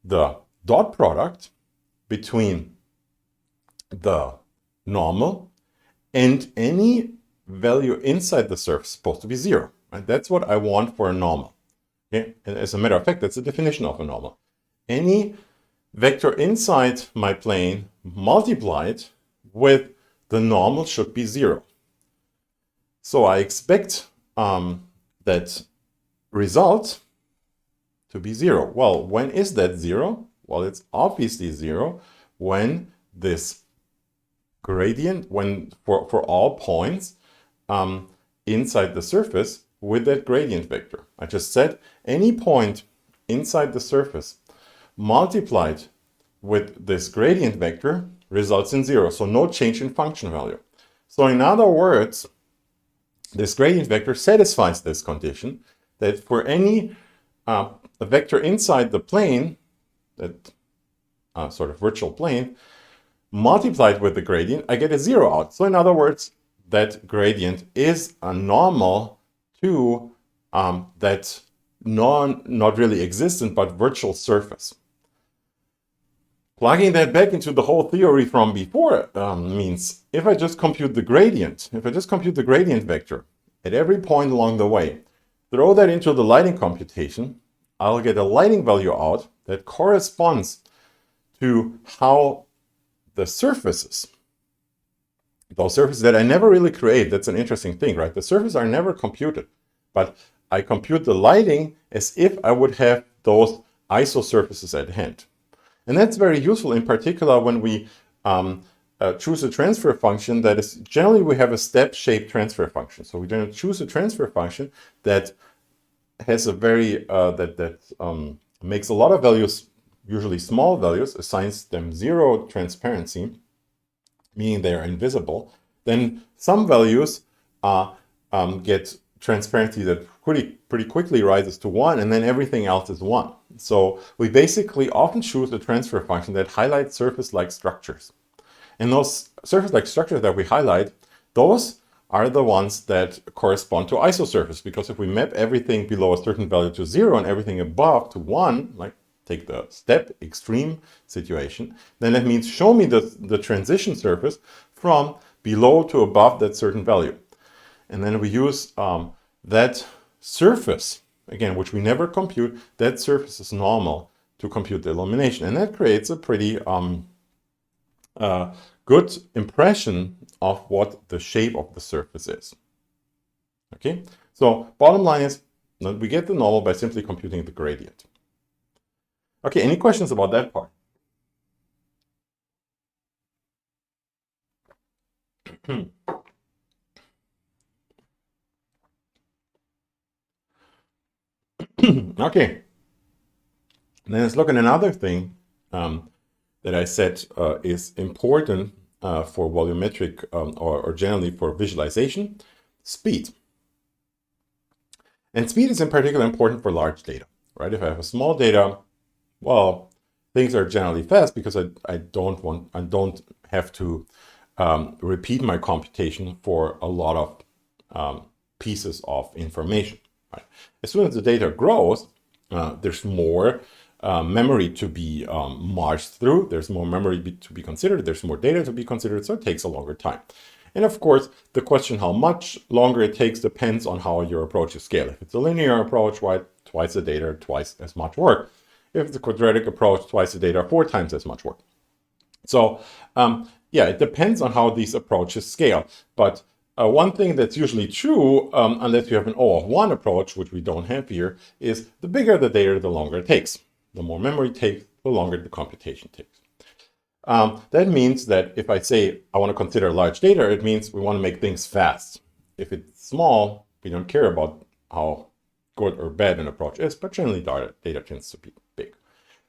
the dot product between the normal and any value inside the surface is supposed to be 0. Right? That's what I want for a normal. Okay? And as a matter of fact, that's the definition of a normal. Any vector inside my plane multiplied with the normal should be 0. So I expect that result to be 0. Well, when is that 0? Well, it's obviously 0 when this gradient, when for all points inside the surface with that gradient vector. I just said any point inside the surface multiplied with this gradient vector results in 0. So no change in function value. So in other words, this gradient vector satisfies this condition that for any vector inside the plane, that sort of virtual plane, multiplied with the gradient, I get a 0 out. So in other words, that gradient is a normal to that not really existent, but virtual surface. Plugging that back into the whole theory from before means if I just compute the gradient, vector at every point along the way, throw that into the lighting computation, I'll get a lighting value out that corresponds to how the surfaces, those surfaces that I never really create, that's an interesting thing, right? The surfaces are never computed, but I compute the lighting as if I would have those isosurfaces at hand. And that's very useful in particular when we choose a transfer function that is, generally we have a step-shaped transfer function. So we're going to choose a transfer function that has a very, makes a lot of values, usually small values, assigns them 0 transparency, meaning they are invisible. Then some values get transparency that pretty quickly rises to 1, and then everything else is 1. So we basically often choose a transfer function that highlights surface-like structures. And those surface-like structures that we highlight, those are the ones that correspond to isosurface, because if we map everything below a certain value to 0 and everything above to 1, like take the step extreme situation, then that means show me the transition surface from below to above that certain value. And then we use that surface, again, which we never compute, that surface is normal to compute the illumination. And that creates a pretty good impression of what the shape of the surface is. Okay, so bottom line is that we get the normal by simply computing the gradient. Okay, any questions about that part? Okay, then let's look at another thing that I said is important for volumetric or generally for visualization: speed. And speed is in particular important for large data, right? If I have a small data, well, things are generally fast because I don't have to repeat my computation for a lot of pieces of information. Right? As soon as the data grows, there's more memory to be marched through. There's more memory to be considered. There's more data to be considered, so it takes a longer time. And of course, the question how much longer it takes depends on how your approach is scaled. If it's a linear approach, twice the data, twice as much work. If it's a quadratic approach, twice the data, 4 times as much work. So yeah, it depends on how these approaches scale. But one thing that's usually true, unless you have an O of 1 approach, which we don't have here, is the bigger the data, the longer it takes. The more memory it takes, the longer the computation takes. That means that if I say I want to consider large data, it means we want to make things fast. If it's small, we don't care about how good or bad an approach is, but generally data tends to be big.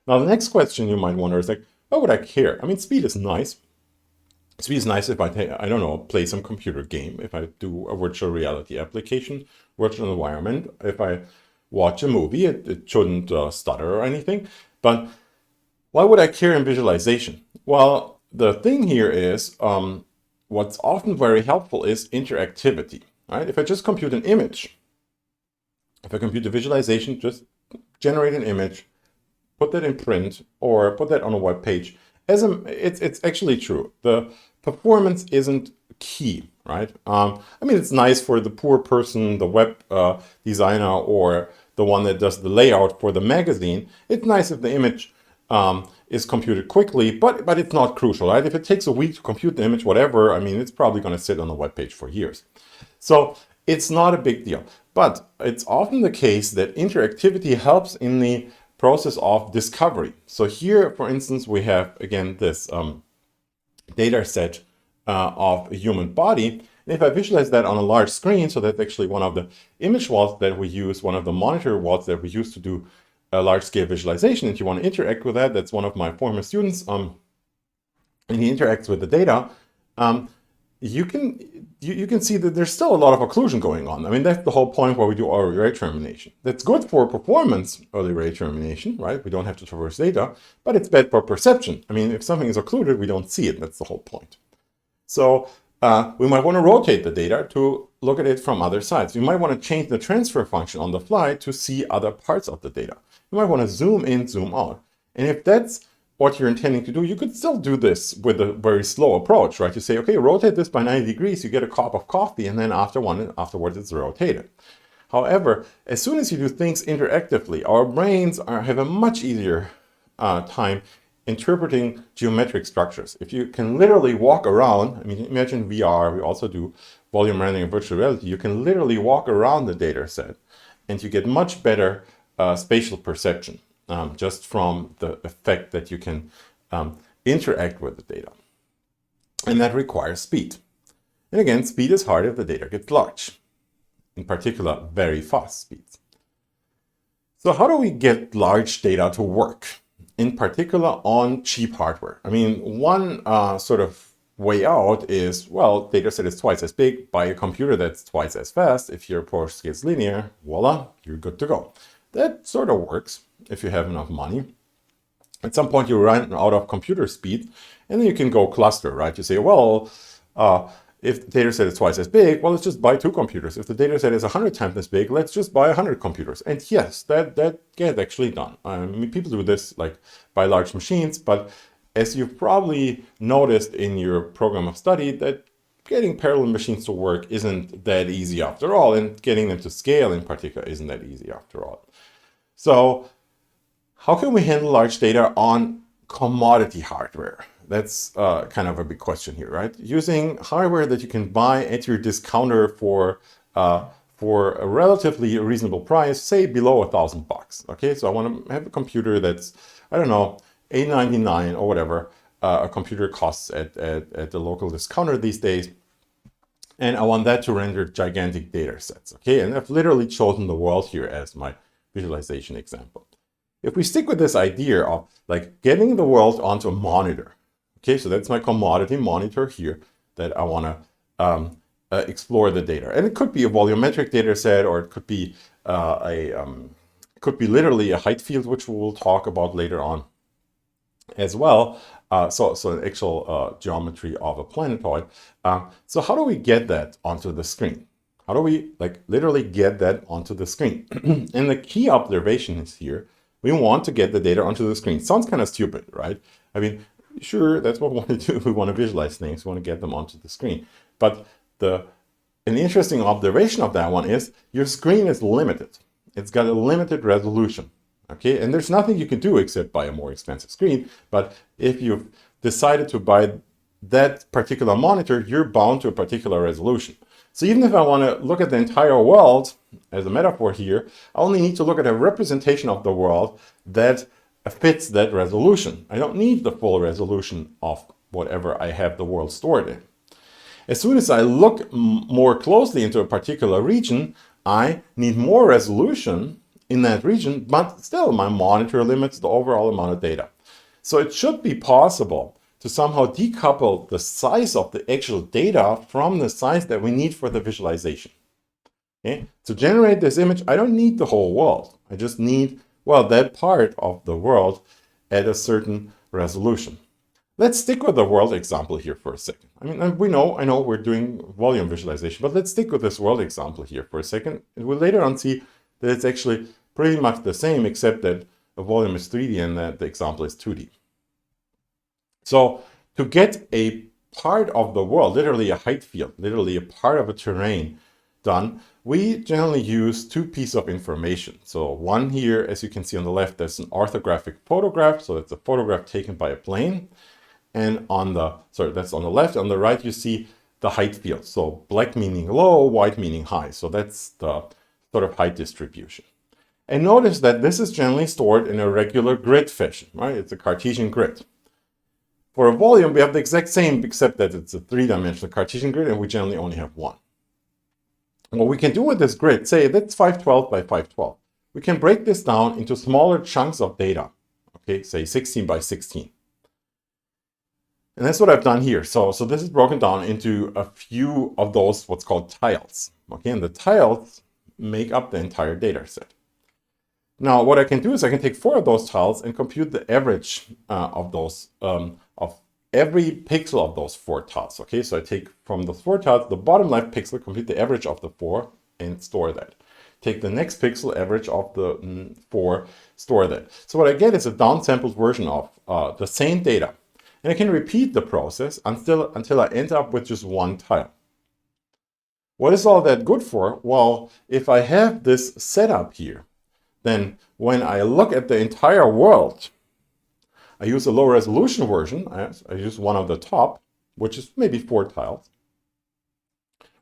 Now, the next question you might wonder is like, why would I care? I mean, speed is nice. Speed is nice if I play some computer game, if I do a virtual reality application, virtual environment. If I watch a movie, it shouldn't stutter or anything. But why would I care in visualization? Well, the thing here is what's often very helpful is interactivity, right? If I just compute an image, if I compute a visualization, just generate an image, put that in print or put that on a web page. It's actually true. The performance isn't key, right? I mean, it's nice for the poor person, the web designer, or the one that does the layout for the magazine. It's nice if the image is computed quickly, but it's not crucial, right? If it takes a week to compute the image, whatever, I mean, it's probably going to sit on the web page for years. So it's not a big deal. But it's often the case that interactivity helps in the process of discovery. So here, for instance, we have, again, this data set of a human body. And if I visualize that on a large screen, so that's actually one of the image walls that we use, one of the monitor walls that we use to do a large-scale visualization. If you want to interact with that, that's one of my former students, and he interacts with the data. You can see that there's still a lot of occlusion going on. I mean, that's the whole point where we do early ray termination. That's good for performance, early ray termination, right? We don't have to traverse data, but it's bad for perception. I mean, if something is occluded, we don't see it. That's the whole point. So we might want to rotate the data to look at it from other sides. You might want to change the transfer function on the fly to see other parts of the data. You might want to zoom in, zoom out. And if that's what you're intending to do, you could still do this with a very slow approach, right? You say, okay, rotate this by 90 degrees, you get a cup of coffee, and then afterwards it's rotated. However, as soon as you do things interactively, our brains have a much easier time interpreting geometric structures. If you can literally walk around, I mean, imagine VR, we also do volume rendering and virtual reality, you can literally walk around the data set and you get much better spatial perception. Just from the effect that you can interact with the data. And that requires speed. And again, speed is hard if the data gets large, in particular, very fast speeds. So how do we get large data to work, in particular on cheap hardware? I mean, one sort of way out is, well, data set is twice as big, buy a computer that's twice as fast. If your approach scales linear, voila, you're good to go. That sort of works if you have enough money. At some point you run out of computer speed and then you can go cluster, right? You say, well, if the data set is twice as big, well, let's just buy 2 computers. If the data set is 100 times as big, let's just buy 100 computers. And yes, that gets actually done. I mean, people do this like by large machines, but as you've probably noticed in your program of study, that getting parallel machines to work isn't that easy after all, and getting them to scale in particular isn't that easy after all. So how can we handle large data on commodity hardware? That's kind of a big question here, right? Using hardware that you can buy at your discounter for a relatively reasonable price, say below $1,000. Okay, so I want to have a computer that's, I don't know, $899 or whatever a computer costs at the local discounter these days. And I want that to render gigantic data sets. Okay, and I've literally chosen the world here as my visualization example. If we stick with this idea of like getting the world onto a monitor, okay, so that's my commodity monitor here that I want to explore the data, and it could be a volumetric data set, or it could be literally a height field, which we will talk about later on as well. So an actual geometry of a planetoid. So how do we get that onto the screen? How do we like literally get that onto the screen? And the key observation is here. We want to get the data onto the screen. Sounds kind of stupid, right? I mean, sure, that's what we want to do. We want to visualize things. We want to get them onto the screen. But an interesting observation of that one is your screen is limited. It's got a limited resolution. Okay, and there's nothing you can do except buy a more expensive screen. But if you've decided to buy that particular monitor, you're bound to a particular resolution. So even if I want to look at the entire world as a metaphor here, I only need to look at a representation of the world that fits that resolution. I don't need the full resolution of whatever I have the world stored in. As soon as I look more closely into a particular region, I need more resolution in that region, but still my monitor limits the overall amount of data. So it should be possible to somehow decouple the size of the actual data from the size that we need for the visualization. Okay? To generate this image, I don't need the whole world. I just need, well, that part of the world at a certain resolution. Let's stick with the world example here for a second. I mean, I know we're doing volume visualization, but let's stick with this world example here for a second. And we'll later on see that it's actually pretty much the same, except that the volume is 3D and that the example is 2D. So to get a part of the world, literally a height field, literally a part of a terrain done, we generally use two pieces of information. So one here, as you can see on the left, there's an orthographic photograph. So that's a photograph taken by a plane. And on the, sorry, that's on the left. On the right, you see the height field. So black meaning low, white meaning high. So that's the sort of height distribution. And notice that this is generally stored in a regular grid fashion, right? It's a Cartesian grid. For a volume, we have the exact same, except that it's a three-dimensional Cartesian grid, and we generally only have one. What we can do with this grid, say that's 512 by 512. We can break this down into smaller chunks of data, okay, say 16 by 16. And that's what I've done here. So this is broken down into a few of those what's called tiles. Okay, and the tiles make up the entire data set. Now, what I can do is I can take 4 of those tiles and compute the average of those of every pixel of those 4 tiles. Okay, so I take from those 4 tiles the bottom left pixel, compute the average of the 4, and store that. Take the next pixel, average of the 4, store that. So what I get is a downsampled version of the same data. And I can repeat the process until I end up with just one tile. What is all that good for? Well, if I have this setup here, then when I look at the entire world, I use a low resolution version. I use one of the top, which is maybe 4 tiles.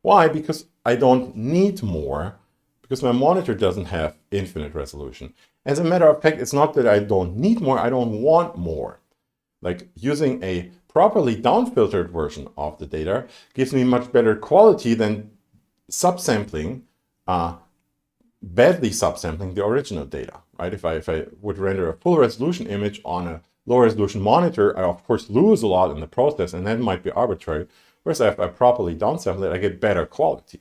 Why? Because I don't need more, because my monitor doesn't have infinite resolution. As a matter of fact, it's not that I don't need more, I don't want more. Like using a properly downfiltered version of the data gives me much better quality than subsampling, badly subsampling the original data, right? If I would render a full resolution image on a low resolution monitor, I of course lose a lot in the process, and that might be arbitrary. Whereas if I properly downsample it, I get better quality.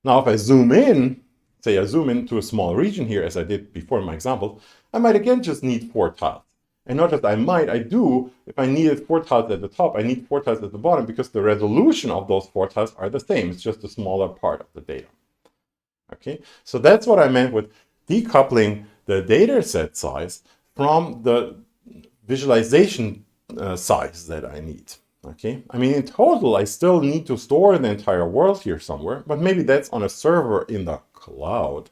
Now, if I zoom in, say I zoom into a small region here, as I did before in my example, I might again just need 4 tiles. And not just I might, I do. If I needed 4 tiles at the top, I need 4 tiles at the bottom, because the resolution of those 4 tiles are the same. It's just a smaller part of the data. Okay, so that's what I meant with decoupling the data set size from the visualization size that I need. Okay, I mean, in total, I still need to store the entire world here somewhere, but maybe that's on a server in the cloud,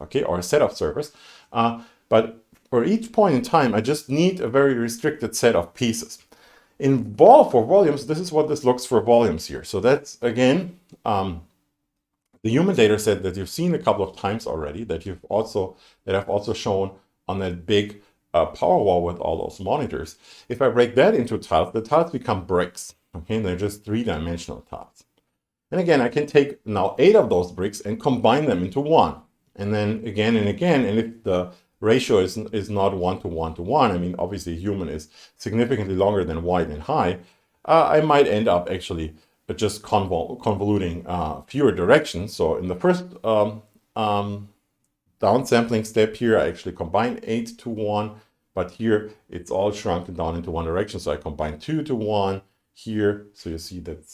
okay, or a set of servers. But for each point in time, I just need a very restricted set of pieces. For volumes, this is what this looks for volumes here. So that's, again, the human data set that you've seen a couple of times already, that I've also shown on that big power wall with all those monitors. If I break that into tiles, the tiles become bricks. Okay, and they're just 3-dimensional tiles. And again, I can take now 8 of those bricks and combine them into one. And then again and again, and if the ratio is not 1 to 1 to 1, I mean, obviously human is significantly longer than wide and high, I might end up actually just convoluting fewer directions. So in the first downsampling step here, I actually combine 8 to 1, but here it's all shrunken down into one direction. So I combine 2 to 1 here. So you see that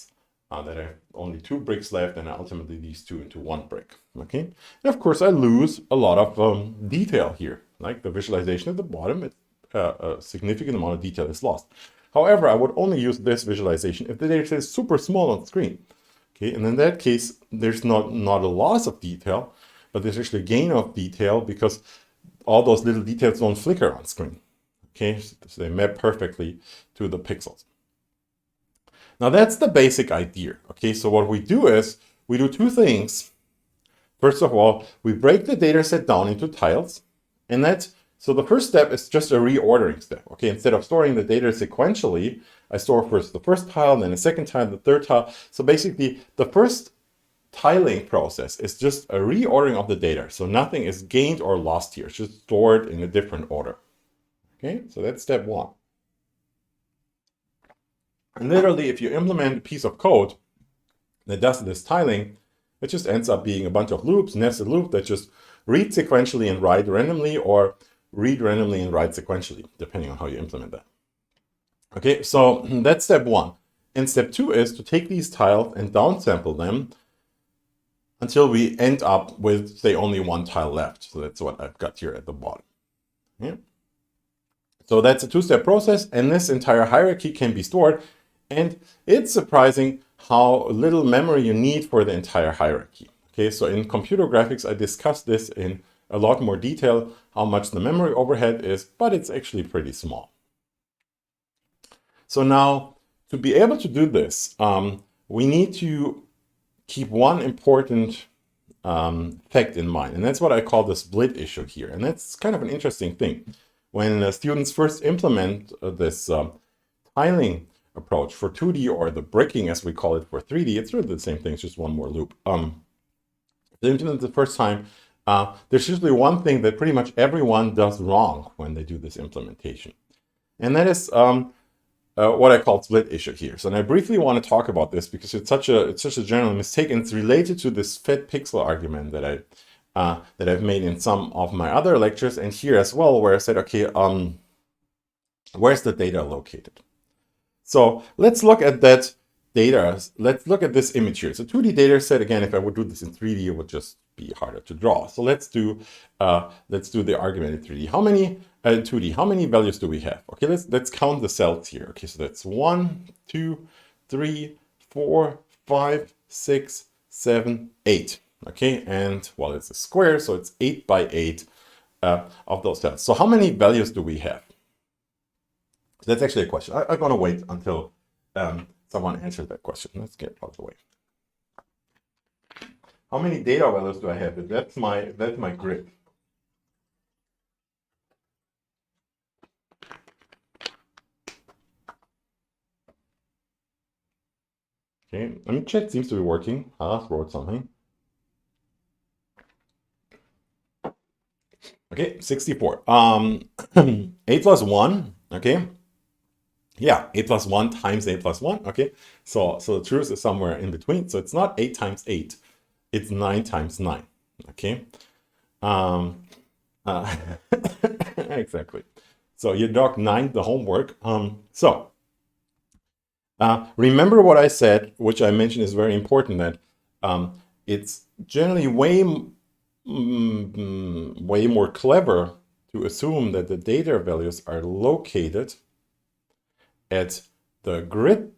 I have only 2 bricks left, and ultimately these 2 into 1 brick. Okay, and of course I lose a lot of detail here, like the visualization at the bottom. A significant amount of detail is lost. However, I would only use this visualization if the data set is super small on screen. Okay, and in that case, there's not a loss of detail, but there's actually a gain of detail, because all those little details don't flicker on screen. Okay, so they map perfectly to the pixels. Now that's the basic idea. Okay, so what we do is we do 2 things. First of all, we break the data set down into tiles, and that So the first step is just a reordering step. Okay, instead of storing the data sequentially, I store first the first tile, then the second tile, the third tile. So basically, the first tiling process is just a reordering of the data. So nothing is gained or lost here. It's just stored in a different order. Okay, so that's step one. And literally, if you implement a piece of code that does this tiling, it just ends up being a bunch of loops, nested loops that just read sequentially and write randomly, or read randomly and write sequentially, depending on how you implement that. Okay, so that's step one. And step two is to take these tiles and downsample them until we end up with, say, only one tile left. So that's what I've got here at the bottom. Yeah. So that's a two-step process, and this entire hierarchy can be stored. And it's surprising how little memory you need for the entire hierarchy. Okay, so in computer graphics, I discussed this in a lot more detail, how much the memory overhead is, but it's actually pretty small. So now, to be able to do this, we need to keep one important fact in mind, and that's what I call the split issue here. And that's kind of an interesting thing. When students first implement this tiling approach for 2D, or the bricking as we call it for 3D, it's really the same thing, it's just one more loop. They implement it the first time, there's usually one thing that pretty much everyone does wrong when they do this implementation. And that is what I call split issue here. So, and I briefly want to talk about this because it's such a general mistake, and it's related to this fat pixel argument that I've made in some of my other lectures, and here as well, where I said, okay, where's the data located? So let's look at that data. Let's look at this image here. So 2D data set, again, if I would do this in 3D, it would just be harder to draw. So let's do the argument in 3D. How many 2D? How many values do we have? Okay, let's count the cells here. Okay, so that's 1, 2, 3, 4, 5, 6, 7, 8. Okay, and well, it's a square, so it's 8 by 8 of those cells. So how many values do we have? That's actually a question. I'm going to wait until someone answers that question. Let's get out of the way. How many data values do I have? That's my grid. Okay, I mean, chat seems to be working. I just wrote something. Okay, 64. 8 plus 1, okay? Yeah, 8 plus 1 times 8 plus 1, okay? So the truth is somewhere in between. So it's not 8 times 8, it's 9 times 9, okay? Exactly. So your dog 9 the homework. Remember what I said, which I mentioned is very important, that it's generally way more clever to assume that the data values are located at the grid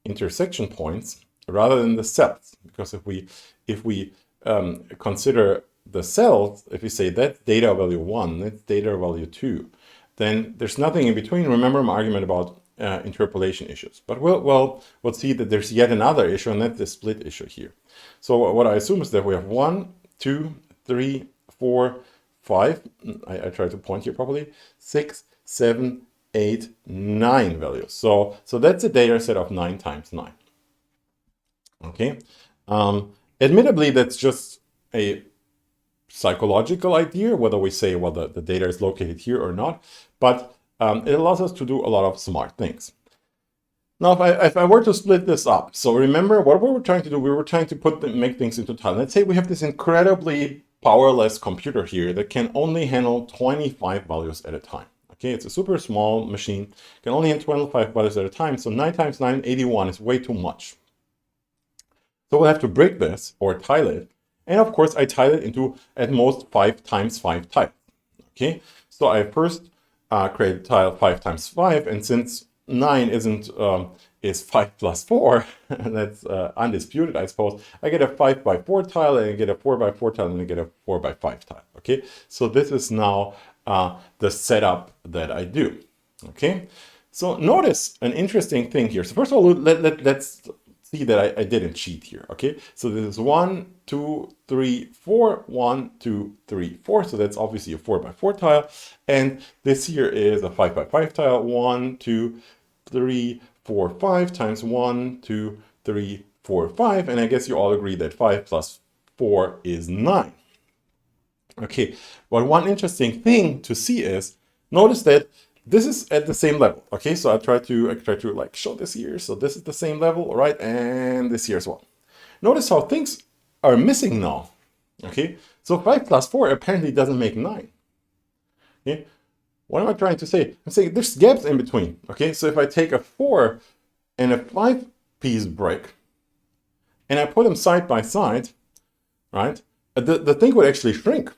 intersection points rather than the cells. Because if we consider the cells, if we say that's data value 1, that's data value 2, then there's nothing in between. Remember my argument about interpolation issues. But we'll see that there's yet another issue, and that's the split issue here. So what I assume is that we have 1, 2, 3, 4, 5. I try to point here properly. 6, 7, 8, 9 values. So that's a data set of 9 times 9. Okay. Admittedly, that's just a psychological idea, whether we say, well, the data is located here or not, but it allows us to do a lot of smart things. Now, if I were to split this up, so remember what we were trying to do, we were trying to make things into tiles. Let's say we have this incredibly powerless computer here that can only handle 25 values at a time. Okay, it's a super small machine, can only handle 25 values at a time, so 9 times 9, 81 is way too much. So we'll have to break this or tile it. And of course, I tile it into at most 5 times 5 tiles. Okay, so I first create a tile 5 times 5, and since 9 is 5 plus 4, and that's undisputed, I suppose, I get a 5 by 4 tile, and I get a 4 by 4 tile, and I get a 4 by 5 tile. Okay, so this is now the setup that I do. Okay, so notice an interesting thing here. So first of all, let's see that I didn't cheat here, okay? So this is 1, 2, 3, 4, 1, 2, 3, 4. So that's obviously a 4x4 tile. And this here is a 5x5 tile. 1, 2, 3, 4, 5 times 1, 2, 3, 4, 5. And I guess you all agree that 5 plus 4 is 9. Okay, but one interesting thing to see is, notice that this is at the same level. Okay, so I try to like show this here. So this is the same level, right? And this here as well. Notice how things are missing now. Okay, so 5 plus 4 apparently doesn't make 9. Okay, what am I trying to say? I'm saying there's gaps in between. Okay, so if I take a 4 and a 5-piece brick and I put them side by side, right, the thing would actually shrink.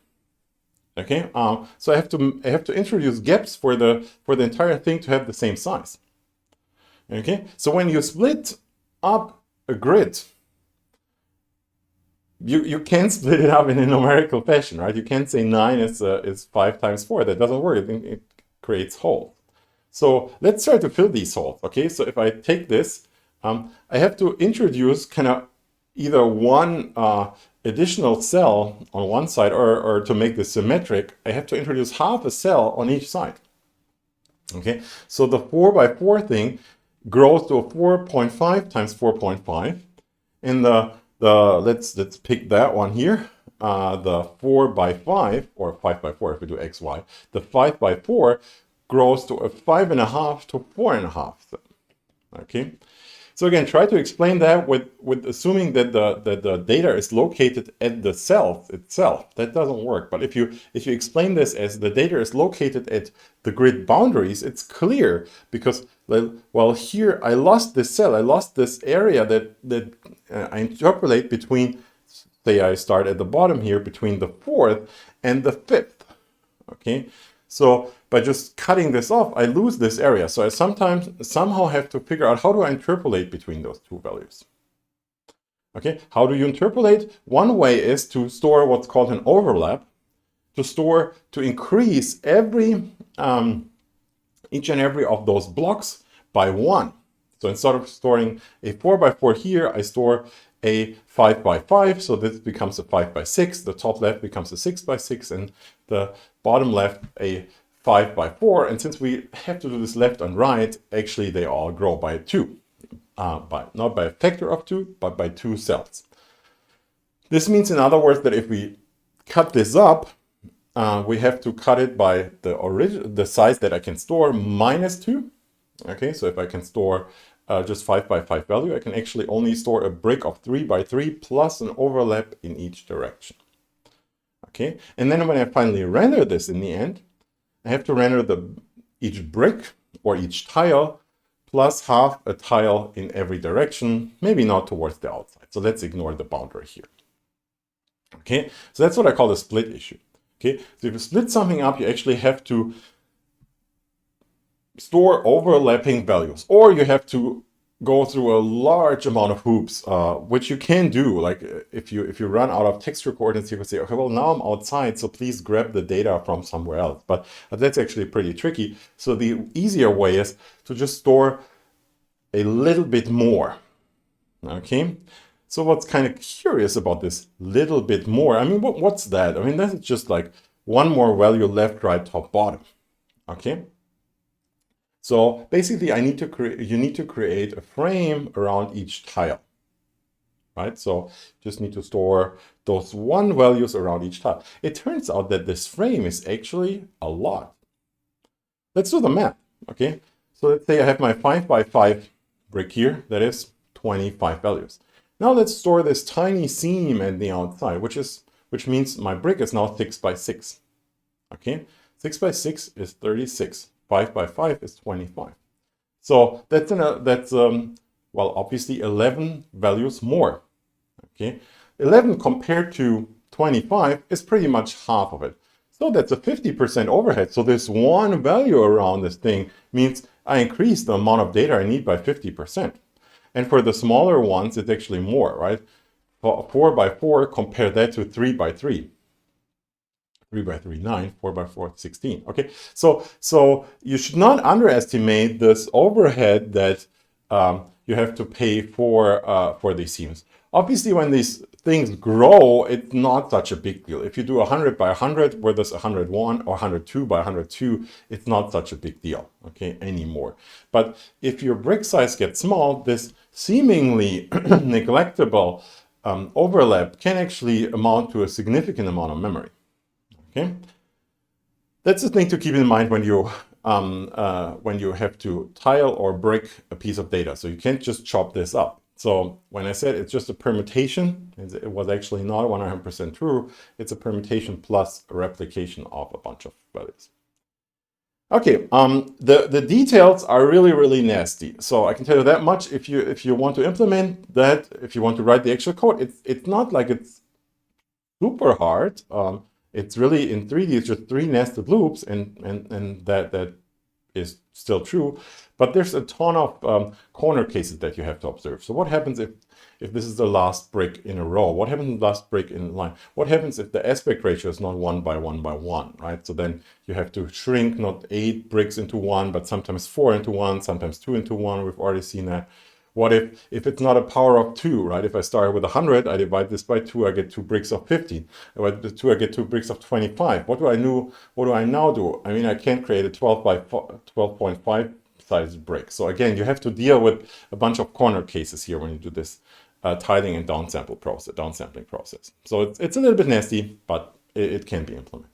Okay, so I have to introduce gaps for the entire thing to have the same size. Okay, so when you split up a grid, you can split it up in a numerical fashion, right? You can't say 9 is 5 times 4. That doesn't work. It creates holes. So let's try to fill these holes. Okay, so if I take this, I have to introduce kind of either one additional cell on one side, or to make this symmetric, I have to introduce half a cell on each side. Okay, so the 4x4 thing grows to a 4.5 times 4.5, and let's pick that one here. The 4x5, or 5x4 if we do xy, the 5x4 grows to a 5.5 to 4.5. Okay. So again, try to explain that with assuming that the data is located at the cell itself. That doesn't work. But if you explain this as the data is located at the grid boundaries, it's clear, because well, here I lost this cell, I lost this area that I interpolate between, say I start at the bottom here, between the 4th and the 5th. Okay. So by just cutting this off, I lose this area. So I somehow have to figure out, how do I interpolate between those two values? Okay, how do you interpolate? One way is to store what's called an overlap, to increase each and every of those blocks by 1. So instead of storing a 4x4 here, I store a 5x5, so this becomes a 5x6, the top left becomes a 6x6, and the bottom left a 5x4. And since we have to do this left and right, actually they all grow by 2. Not by a factor of 2, but by 2 cells. This means, in other words, that if we cut this up, we have to cut it by the size that I can store minus 2. Okay, so if I can store just 5x5 value, I can actually only store a brick of 3x3 plus an overlap in each direction. Okay, and then when I finally render this in the end, I have to render each brick or each tile plus half a tile in every direction, maybe not towards the outside. So let's ignore the boundary here. Okay, so that's what I call the split issue. Okay, so if you split something up, you actually have to store overlapping values, or you have to go through a large amount of hoops, which you can do. Like if you run out of texture coordinates, you can say, okay, well, now I'm outside, so please grab the data from somewhere else. But that's actually pretty tricky. So the easier way is to just store a little bit more. Okay, so what's kind of curious about this little bit more, I mean, what's that? I mean, that's just like one more value left, right, top, bottom. Okay. So basically, you need to create a frame around each tile, right? So just need to store those 1 values around each tile. It turns out that this frame is actually a lot. Let's do the math, okay? So let's say I have my 5x5 brick here, that is 25 values. Now let's store this tiny seam at the outside, which means my brick is now 6x6, okay? 6x6 is 36. 5x5 is 25. So that's well, obviously 11 values more. Okay, 11 compared to 25 is pretty much half of it. So that's a 50% overhead. So this one value around this thing means I increase the amount of data I need by 50%. And for the smaller ones, it's actually more, right? 4x4, compare that to 3x3. 3x3, 9, 4x4, 16. Okay, so you should not underestimate this overhead that you have to pay for these seams. Obviously, when these things grow, it's not such a big deal. If you do 100 by 100, where there's 101 or 102 by 102, it's not such a big deal, okay, anymore. But if your brick size gets small, this seemingly neglectable overlap can actually amount to a significant amount of memory, okay? That's the thing to keep in mind when you have to tile or brick a piece of data. So you can't just chop this up. So when I said it's just a permutation, it was actually not 100% true. It's a permutation plus a replication of a bunch of values. Okay, the details are really, really nasty. So I can tell you that much. If you want to implement that, if you want to write the actual code, it's not like it's super hard. It's really in 3D, it's just 3 nested loops, and that is still true. But there's a ton of corner cases that you have to observe. So what happens if this is the last brick in a row? What happens if the last brick in line? What happens if the aspect ratio is not 1 by 1 by 1, right? So then you have to shrink not 8 bricks into 1, but sometimes 4 into 1, sometimes 2 into 1. We've already seen that. What if it's not a power of 2, right? If I start with 100, I divide this by 2, I get 2 bricks of 15. If I do 2, I get 2 bricks of 25. What do I now do? I mean, I can't create a 12 by 12.5 size brick. So again, you have to deal with a bunch of corner cases here when you do this tiling and downsampling process. So it's a little bit nasty, but it can be implemented.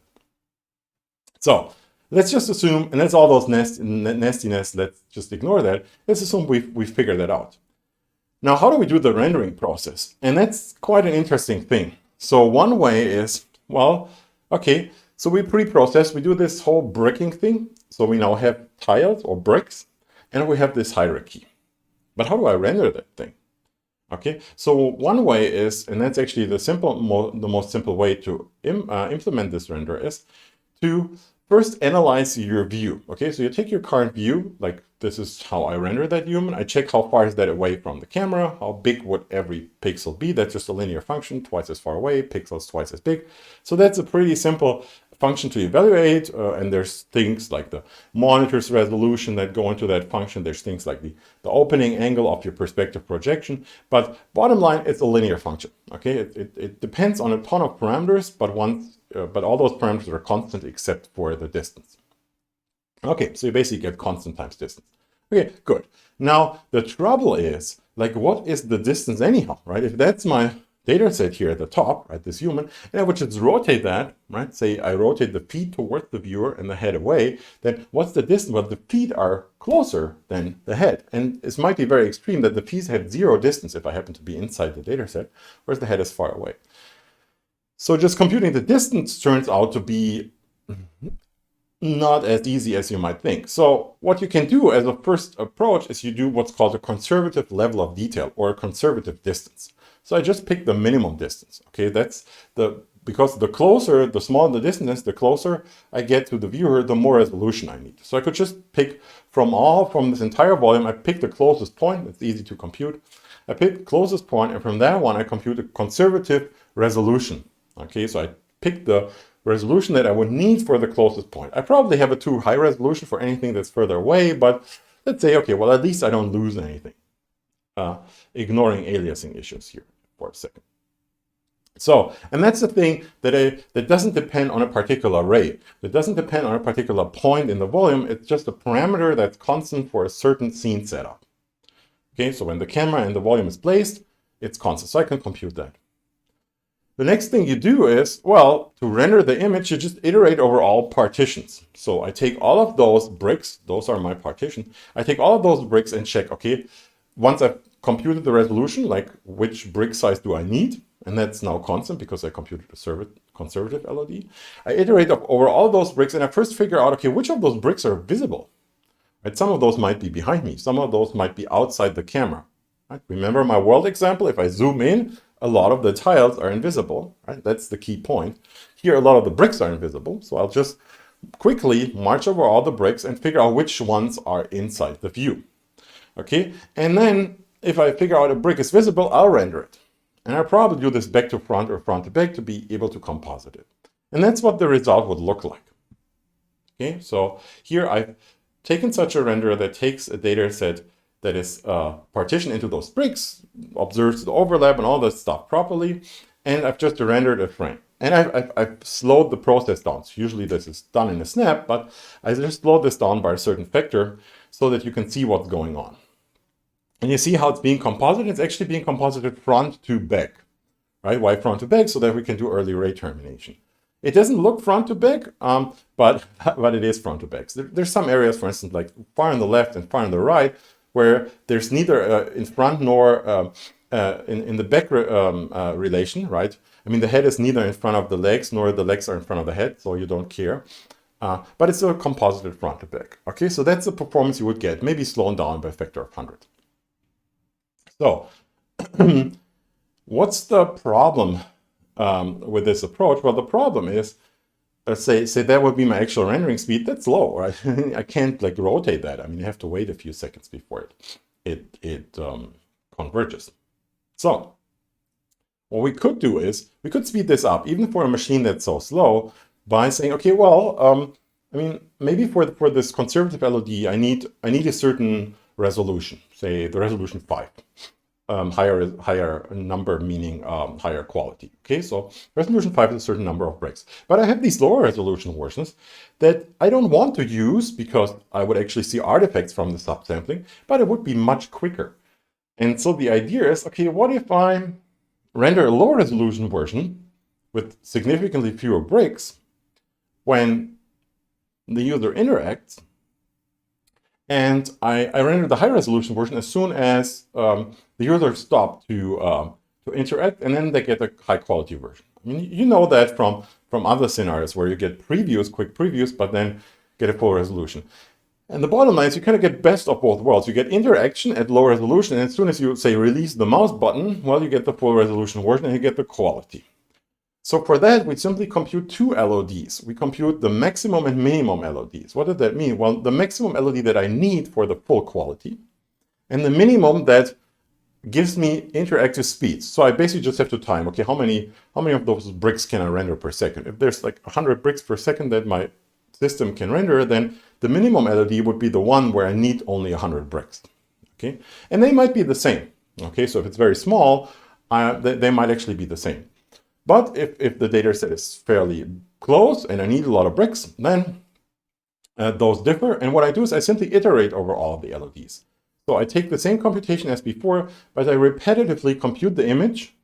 So let's just assume, and that's all those nastiness, let's just ignore that. Let's assume we've figured that out. Now, how do we do the rendering process? And that's quite an interesting thing. So one way is, well, okay, so we pre-process, we do this whole bricking thing. So we now have tiles or bricks, and we have this hierarchy. But how do I render that thing? Okay, so one way is, and that's actually the most simple way to implement this render is to first analyze your view. Okay, so you take your current view, like this is how I render that human. I check how far is that away from the camera, how big would every pixel be. That's just a linear function, twice as far away, pixels twice as big. So that's a pretty simple function to evaluate, and there's things like the monitor's resolution that go into that function. There's things like the opening angle of your perspective projection, but bottom line, it's a linear function. Okay, it depends on a ton of parameters, but all those parameters are constant except for the distance. Okay, so you basically get constant times distance. Okay, good. Now the trouble is, like, what is the distance anyhow, right? If that's my data set here at the top, right, this human, and I would just rotate that, right? Say I rotate the feet towards the viewer and the head away, then what's the distance? Well, the feet are closer than the head. And it might be very extreme that the feet have 0 distance if I happen to be inside the data set, whereas the head is far away. So just computing the distance turns out to be not as easy as you might think. So what you can do as a first approach is you do what's called a conservative level of detail, or a conservative distance. So I just pick the minimum distance. Okay, because the smaller the distance, the closer I get to the viewer, the more resolution I need. So I could just pick from this entire volume, I pick the closest point. It's easy to compute. I pick the closest point, and from that one, I compute a conservative resolution. Okay, so I pick the resolution that I would need for the closest point. I probably have a too high resolution for anything that's further away, but let's say, okay, well, at least I don't lose anything. Ignoring aliasing issues here for a second. So, and that's the thing that doesn't depend on a particular array. It doesn't depend on a particular point in the volume. It's just a parameter that's constant for a certain scene setup. Okay, so when the camera and the volume is placed, it's constant. So I can compute that. The next thing you do is, well, to render the image, you just iterate over all partitions. So I take all of those bricks, those are my partitions. I take all of those bricks and check, okay, once I've computed the resolution, like which brick size do I need? And that's now constant because I computed a conservative LOD. I iterate over all those bricks, and I first figure out, okay, which of those bricks are visible? Right? Some of those might be behind me. Some of those might be outside the camera. Right? Remember my world example? If I zoom in, a lot of the tiles are invisible. Right? That's the key point. Here, a lot of the bricks are invisible. So I'll just quickly march over all the bricks and figure out which ones are inside the view. Okay, and then if I figure out a brick is visible, I'll render it. And I'll probably do this back to front or front to back to be able to composite it. And that's what the result would look like. Okay, so here I've taken such a renderer that takes a data set that is partitioned into those bricks, observes the overlap and all that stuff properly, and I've just rendered a frame. And I've slowed the process down. So usually this is done in a snap, but I just slowed this down by a certain factor so that you can see what's going on. And you see how it's being composited. It's actually being composited front to back, right? Why front to back? So that we can do early ray termination. It doesn't look front to back, but it is front to back. So there's some areas, for instance, like far on the left and far on the right, where there's neither in front nor in the back relation, right? I mean, the head is neither in front of the legs nor the legs are in front of the head, so you don't care. But it's a composited front to back. Okay, so that's the performance you would get, maybe slowed down by a factor of 100. So, what's the problem with this approach? Well, the problem is, say that would be my actual rendering speed. That's low, right? I can't like rotate that. I mean, you have to wait a few seconds before it converges. So what we could do is we could speed this up, even for a machine that's so slow, by saying, okay, well, I mean, maybe for this conservative LOD, I need a certain resolution, say the resolution 5. Higher number meaning higher quality. Okay, so resolution 5 is a certain number of bricks. But I have these lower resolution versions that I don't want to use because I would actually see artifacts from the subsampling, but it would be much quicker. And so the idea is, okay, what if I render a lower resolution version with significantly fewer bricks when the user interacts, and I render the high resolution version as soon as the user stops to interact, and then they get a high quality version. I mean, you know that from other scenarios where you get previews, quick previews, but then get a full resolution. And the bottom line is you kind of get best of both worlds. You get interaction at low resolution, and as soon as you say release the mouse button, well, you get the full resolution version and you get the quality. So for that, we simply compute two LODs. We compute the maximum and minimum LODs. What does that mean? Well, the maximum LOD that I need for the full quality, and the minimum that gives me interactive speeds. So I basically just have to time, okay, how many of those bricks can I render per second? If there's like 100 bricks per second that my system can render, then the minimum LOD would be the one where I need only 100 bricks. Okay, and they might be the same. Okay, so if it's very small, they might actually be the same. But if the data set is fairly close and I need a lot of bricks, then those differ. And what I do is I simply iterate over all of the LODs. So I take the same computation as before, but I repetitively compute the image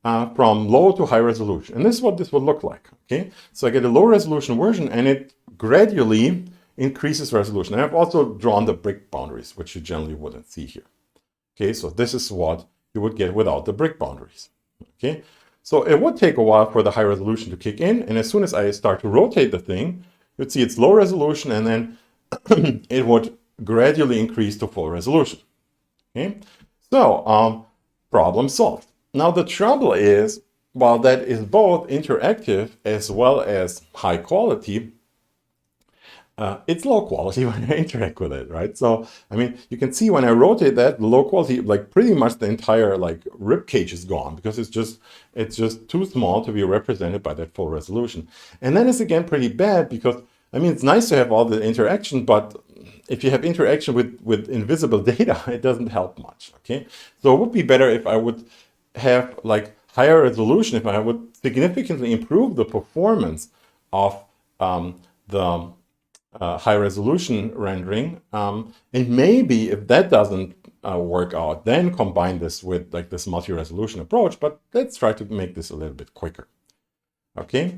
from low to high resolution. And this is what this would look like. Okay, so I get a low resolution version and it gradually increases resolution. And I've also drawn the brick boundaries, which you generally wouldn't see here. Okay, so this is what you would get without the brick boundaries. Okay. So it would take a while for the high resolution to kick in, and as soon as I start to rotate the thing, you'd see it's low resolution, and then it would gradually increase to full resolution. Okay, so problem solved. Now the trouble is, while that is both interactive as well as high quality, it's low quality when I interact with it, right? So, I mean, you can see when I rotate that, the low quality, like pretty much the entire like rib cage is gone because it's just too small to be represented by that full resolution. And that is again pretty bad because, I mean, it's nice to have all the interaction, but if you have interaction with invisible data, it doesn't help much, okay? So it would be better if I would have like higher resolution, if I would significantly improve the performance of the high resolution rendering, and maybe if that doesn't work out, then combine this with like this multi-resolution approach, but let's try to make this a little bit quicker. Okay,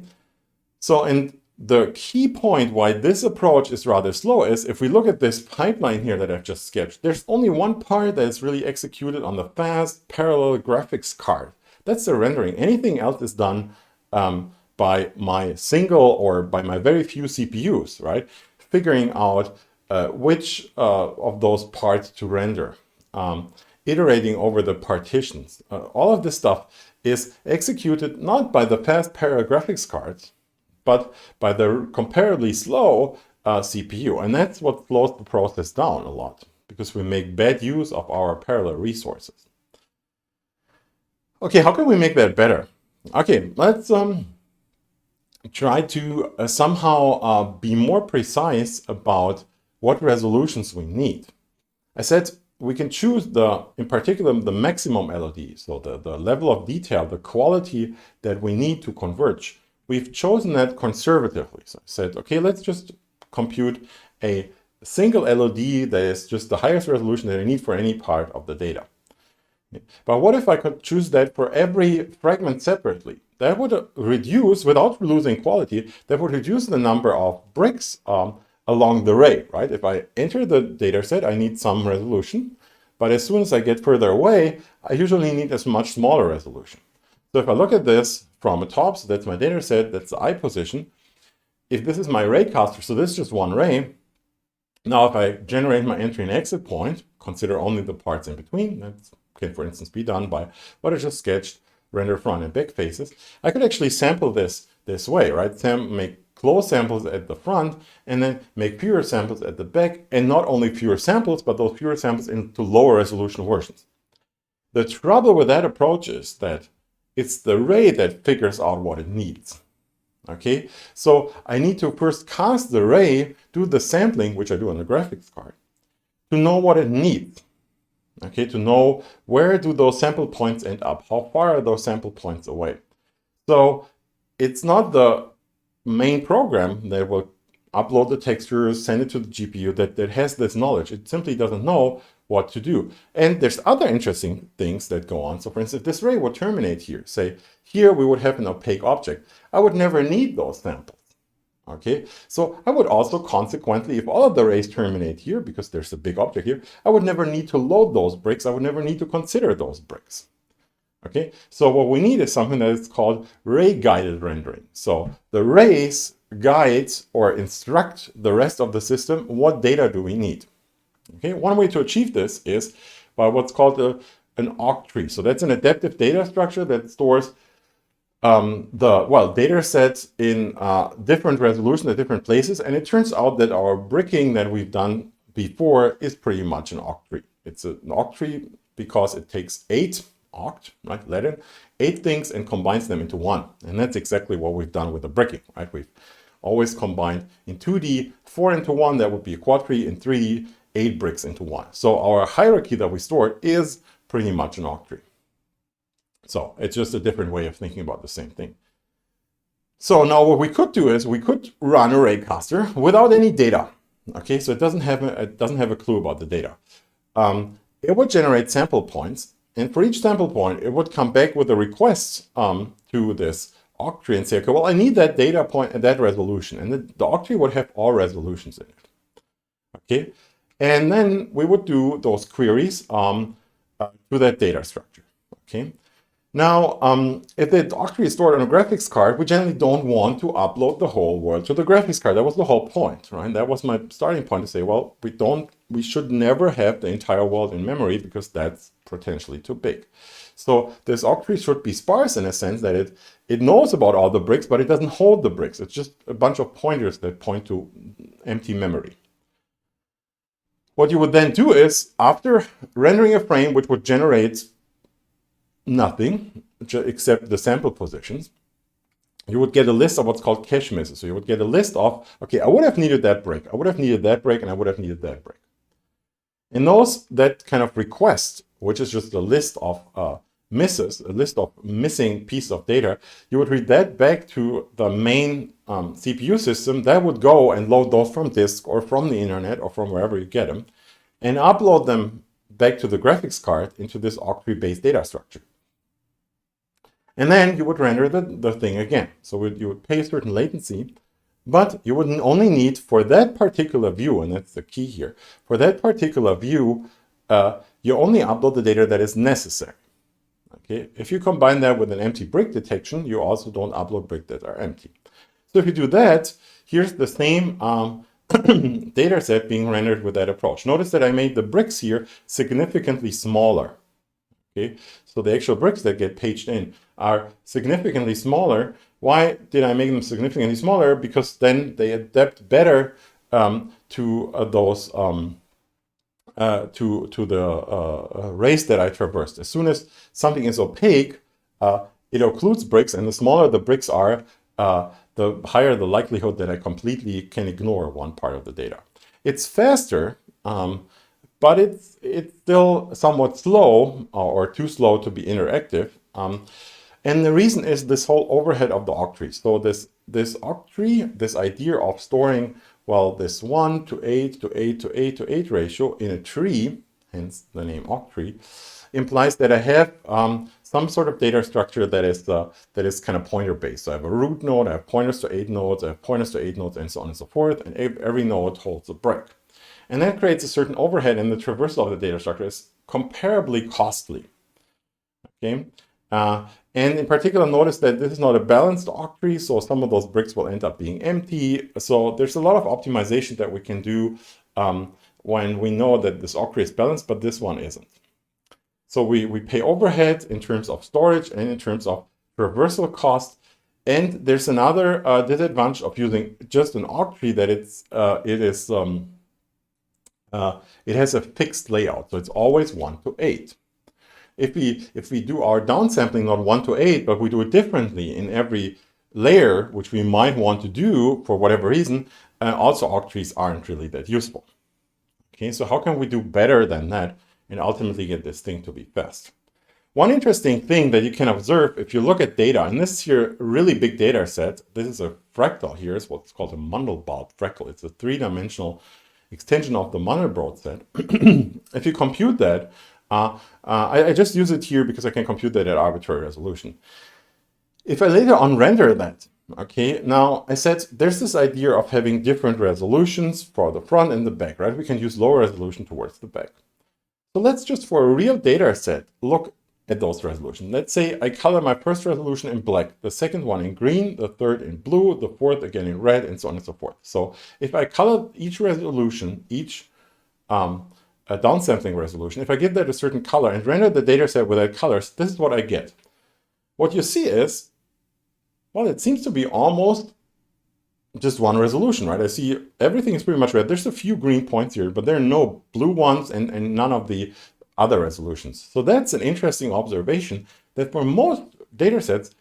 so and the key point why this approach is rather slow is if we look at this pipeline here that I've just sketched, there's only one part that is really executed on the fast parallel graphics card. That's the rendering. Anything else is done by my single or by my very few CPUs, right? Figuring out which of those parts to render, iterating over the partitions. All of this stuff is executed not by the fast parallel graphics cards, but by the comparably slow CPU. And that's what slows the process down a lot because we make bad use of our parallel resources. Okay, how can we make that better? Okay, let's try to somehow be more precise about what resolutions we need. I said we can choose in particular, the maximum LOD, so the level of detail, the quality that we need to converge. We've chosen that conservatively. So I said, okay, let's just compute a single LOD that is just the highest resolution that I need for any part of the data. But what if I could choose that for every fragment separately? That would reduce, without losing quality, that would reduce the number of bricks along the array, right? If I enter the data set, I need some resolution. But as soon as I get further away, I usually need a much smaller resolution. So if I look at this from the top, so that's my data set, that's the I position. If this is my raycaster, so this is just one ray. Now, if I generate my entry and exit point, consider only the parts in between. That can, for instance, be done by what I just sketched, render front and back faces. I could actually sample this way, right? Make close samples at the front and then make fewer samples at the back, and not only fewer samples, but those fewer samples into lower resolution versions. The trouble with that approach is that it's the ray that figures out what it needs. Okay, so I need to first cast the ray, do the sampling, which I do on the graphics card, to know what it needs. Okay, to know where do those sample points end up, how far are those sample points away. So it's not the main program that will upload the textures, send it to the GPU that has this knowledge. It simply doesn't know what to do. And there's other interesting things that go on. So for instance, this ray would terminate here. Say, here we would have an opaque object. I would never need those samples. Okay, so I would also consequently, if all of the rays terminate here, because there's a big object here, I would never need to load those bricks. I would never need to consider those bricks. Okay, so what we need is something that is called ray-guided rendering. So the rays guide or instruct the rest of the system, what data do we need? Okay, one way to achieve this is by what's called an octree. So that's an adaptive data structure that stores data sets in different resolutions at different places. And it turns out that our bricking that we've done before is pretty much an octree. It's an octree because it takes 8 oct, right, Latin, 8 things and combines them into one. And that's exactly what we've done with the bricking, right? We've always combined in 2D 4 into 1, that would be a quadtree, in 3D 8 bricks into one. So our hierarchy that we stored is pretty much an octree. So it's just a different way of thinking about the same thing. So now what we could do is we could run a raycaster without any data. Okay, so it doesn't have a clue about the data. It would generate sample points, and for each sample point, it would come back with a request to this octree and say, okay, well, I need that data point at that resolution, and the octree would have all resolutions in it. Okay, and then we would do those queries to that data structure. Okay. Now, if the octree is stored on a graphics card, we generally don't want to upload the whole world to the graphics card. That was the whole point, right? That was my starting point to say, well, we should never have the entire world in memory because that's potentially too big. So this octree should be sparse in a sense that it knows about all the bricks, but it doesn't hold the bricks. It's just a bunch of pointers that point to empty memory. What you would then do is, after rendering a frame which would generate nothing except the sample positions, you would get a list of what's called cache misses. So you would get a list of, okay, I would have needed that brick, I would have needed that brick, and I would have needed that brick. And that kind of request, which is just a list of misses, a list of missing pieces of data, you would read that back to the main CPU system. That would go and load those from disk or from the internet or from wherever you get them, and upload them back to the graphics card into this octree-based data structure. And then you would render the thing again. So you would pay a certain latency, but you would only need, for that particular view, and that's the key here, for that particular view, you only upload the data that is necessary. Okay? If you combine that with an empty brick detection, you also don't upload bricks that are empty. So if you do that, here's the same data set being rendered with that approach. Notice that I made the bricks here significantly smaller. Okay, so the actual bricks that get paged in are significantly smaller. Why did I make them significantly smaller? Because then they adapt better to those to the rays that I traversed. As soon as something is opaque, it occludes bricks, and the smaller the bricks are, the higher the likelihood that I completely can ignore one part of the data. It's faster but it's still somewhat slow or too slow to be interactive. And the reason is this whole overhead of the octree. So this octree, this idea of storing, well, this 1 to 8 to 8 to 8 to 8 ratio in a tree, hence the name octree, implies that I have some sort of data structure that is kind of pointer based. So I have a root node, I have pointers to 8 nodes, I have pointers to 8 nodes, and so on and so forth. And every node holds a brick. And that creates a certain overhead, and the traversal of the data structure is comparably costly. Okay. And in particular, notice that this is not a balanced octree, so some of those bricks will end up being empty. So there's a lot of optimization that we can do when we know that this octree is balanced, but this one isn't. So we pay overhead in terms of storage and in terms of traversal cost. And there's another disadvantage of using just an octree, that it has a fixed layout, so it's always 1 to 8. If we do our downsampling not 1 to 8, but we do it differently in every layer, which we might want to do for whatever reason, also octrees aren't really that useful. Okay, so how can we do better than that and ultimately get this thing to be fast? One interesting thing that you can observe if you look at data, and this here really big data set, this is a fractal here, is what's called a Mandelbrot fractal. It's a 3-dimensional extension of the Mandelbrot set. If you compute that, I just use it here because I can compute that at arbitrary resolution. If I later on render that, okay, now I said there's this idea of having different resolutions for the front and the back, right? We can use lower resolution towards the back. So let's just, for a real data set, look at those resolutions. Let's say I color my first resolution in black, the second one in green, the third in blue, the fourth again in red, and so on and so forth. So if I color each resolution, each a downsampling resolution, if I give that a certain color and render the data set with that colors, this is what I get. What you see is, well, it seems to be almost just one resolution, right? I see everything is pretty much red. There's a few green points here, but there are no blue ones and none of the other resolutions. So that's an interesting observation, that for most data sets,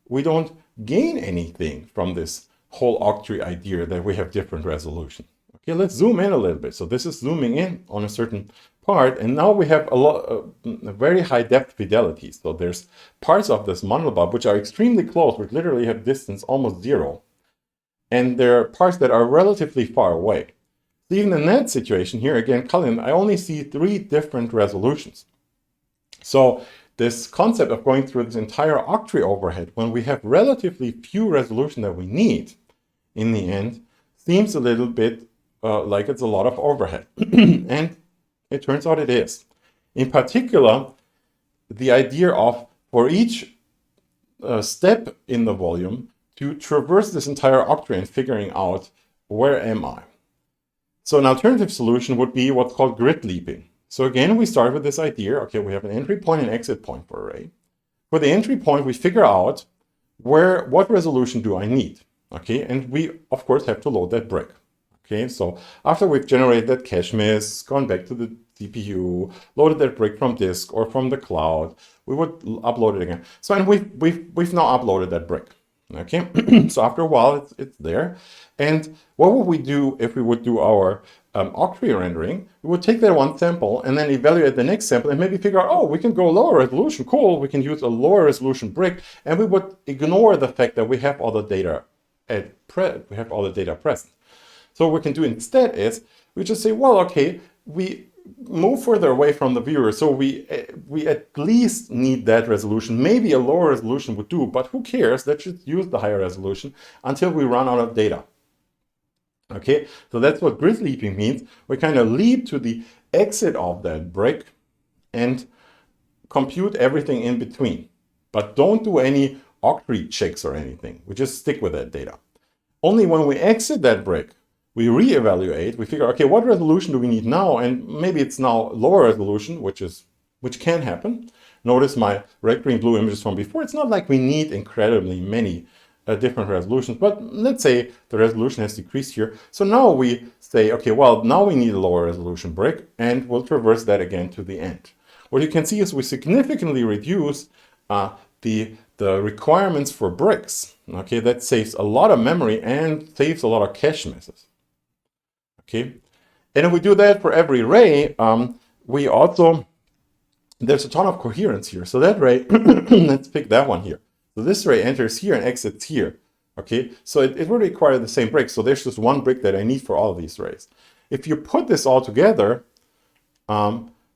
we don't gain anything from this whole octree idea that we have different resolution. Okay, let's zoom in a little bit. So this is zooming in on a certain part, and now we have a very high depth fidelity. So there's parts of this Mandelbrot which are extremely close, which literally have distance almost 0. And there are parts that are relatively far away. So even in that situation here, again, Cullinan, I only see 3 different resolutions. So this concept of going through this entire octree overhead, when we have relatively few resolution that we need in the end, seems a little bit like it's a lot of overhead. And it turns out it is. In particular, the idea of, for each step in the volume, to traverse this entire octree and figuring out, where am I? So an alternative solution would be what's called grid leaping. So again, we start with this idea, okay, we have an entry point and exit point for array. For the entry point, we figure out what resolution do I need, okay? And we, of course, have to load that brick. Okay, so after we've generated that cache miss, gone back to the CPU, loaded that brick from disk or from the cloud, we would upload it again. So, and we've now uploaded that brick. Okay, so after a while it's there. And what would we do if we would do our octree rendering? We would take that one sample and then evaluate the next sample and maybe figure out, oh, we can go lower resolution. Cool, we can use a lower resolution brick, and we would ignore the fact that we have all the data present. So what we can do instead is we just say, well, okay, we move further away from the viewer, so we at least need that resolution. Maybe a lower resolution would do, but who cares? Let's just use the higher resolution until we run out of data. Okay, so that's what grid leaping means. We kind of leap to the exit of that brick and compute everything in between, but don't do any octree checks or anything. We just stick with that data. Only when we exit that brick, we reevaluate, we figure, okay, what resolution do we need now? And maybe it's now lower resolution, which can happen. Notice my red, green, blue images from before. It's not like we need incredibly many different resolutions, but let's say the resolution has decreased here. So now we say, okay, well, now we need a lower resolution brick, and we'll traverse that again to the end. What you can see is we significantly reduce the requirements for bricks. Okay, that saves a lot of memory and saves a lot of cache misses. Okay, And if we do that for every ray, we also, there's a ton of coherence here. So that ray, let's pick that one here. So this ray enters here and exits here. Okay, so it would require the same brick. So there's just one brick that I need for all of these rays. If you put this all together,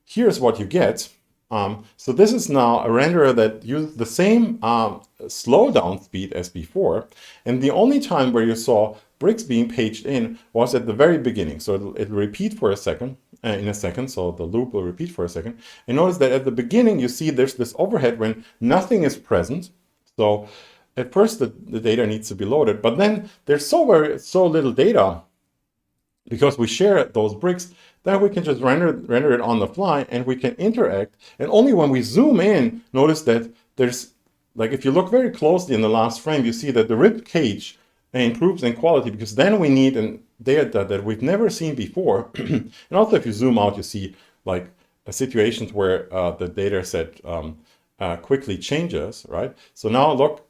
here's what you get. So this is now a renderer that uses the same slowdown speed as before. And the only time where you saw bricks being paged in was at the very beginning. So it'll repeat for a second, in a second. So the loop will repeat for a second. And notice that at the beginning, you see there's this overhead when nothing is present. So at first the data needs to be loaded, but then there's so little data because we share those bricks that we can just render it on the fly and we can interact. And only when we zoom in, notice that there's, like if you look very closely in the last frame, you see that the rib cage improves in quality because then we need data that we've never seen before. And also if you zoom out, you see like situations where the data set quickly changes, right? So now look,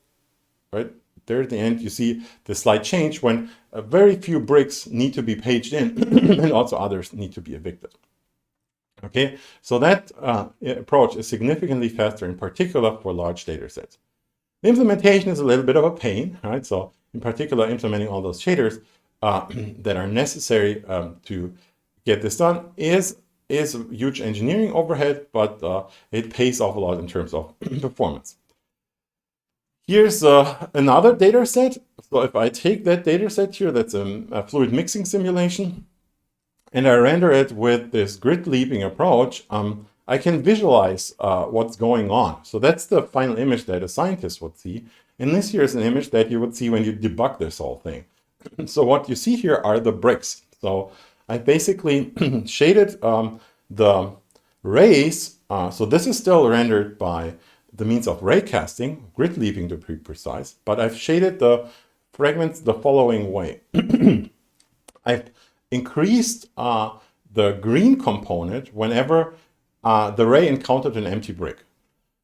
right there at the end, you see the slight change when very few bricks need to be paged in and also others need to be evicted. Okay, so that approach is significantly faster, in particular for large data sets. The implementation is a little bit of a pain, right? So in particular, implementing all those shaders that are necessary to get this done is a huge engineering overhead, but it pays off a lot in terms of performance. Here's another data set. So if I take that data set here, that's a fluid mixing simulation, and I render it with this grid leaping approach, I can visualize what's going on. So that's the final image that a scientist would see. And this here is an image that you would see when you debug this whole thing. So what you see here are the bricks. So I basically shaded the rays. So this is still rendered by the means of ray casting, grid leaping to be precise, but I've shaded the fragments the following way. I've increased the green component whenever the ray encountered an empty brick.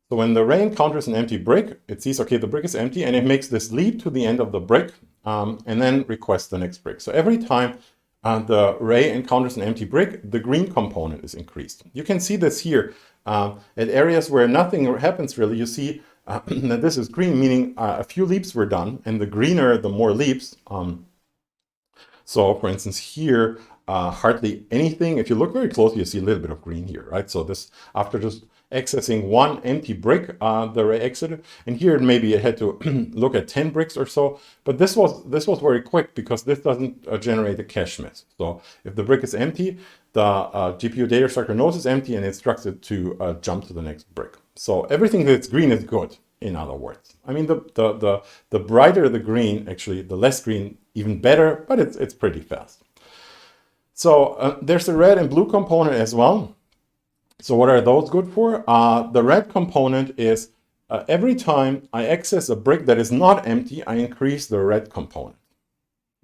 So when the ray encounters an empty brick, it sees, okay, the brick is empty, and it makes this leap to the end of the brick and then requests the next brick. So every time the ray encounters an empty brick, the green component is increased. You can see this here. At areas where nothing happens really, you see that this is green, meaning a few leaps were done, and the greener, the more leaps. So for instance, here, hardly anything. If you look very closely, you see a little bit of green here, right? So this, after just accessing one empty brick, the ray exited, and here maybe it had to look at 10 bricks or so, but this was very quick because this doesn't generate a cache miss. So if the brick is empty, the GPU data structure knows it's empty and instructs it to jump to the next brick. So everything that's green is good, in other words. I mean, the brighter the green, actually, the less green, even better, but it's pretty fast. So there's a red and blue component as well. So what are those good for? The red component is every time I access a brick that is not empty, I increase the red component.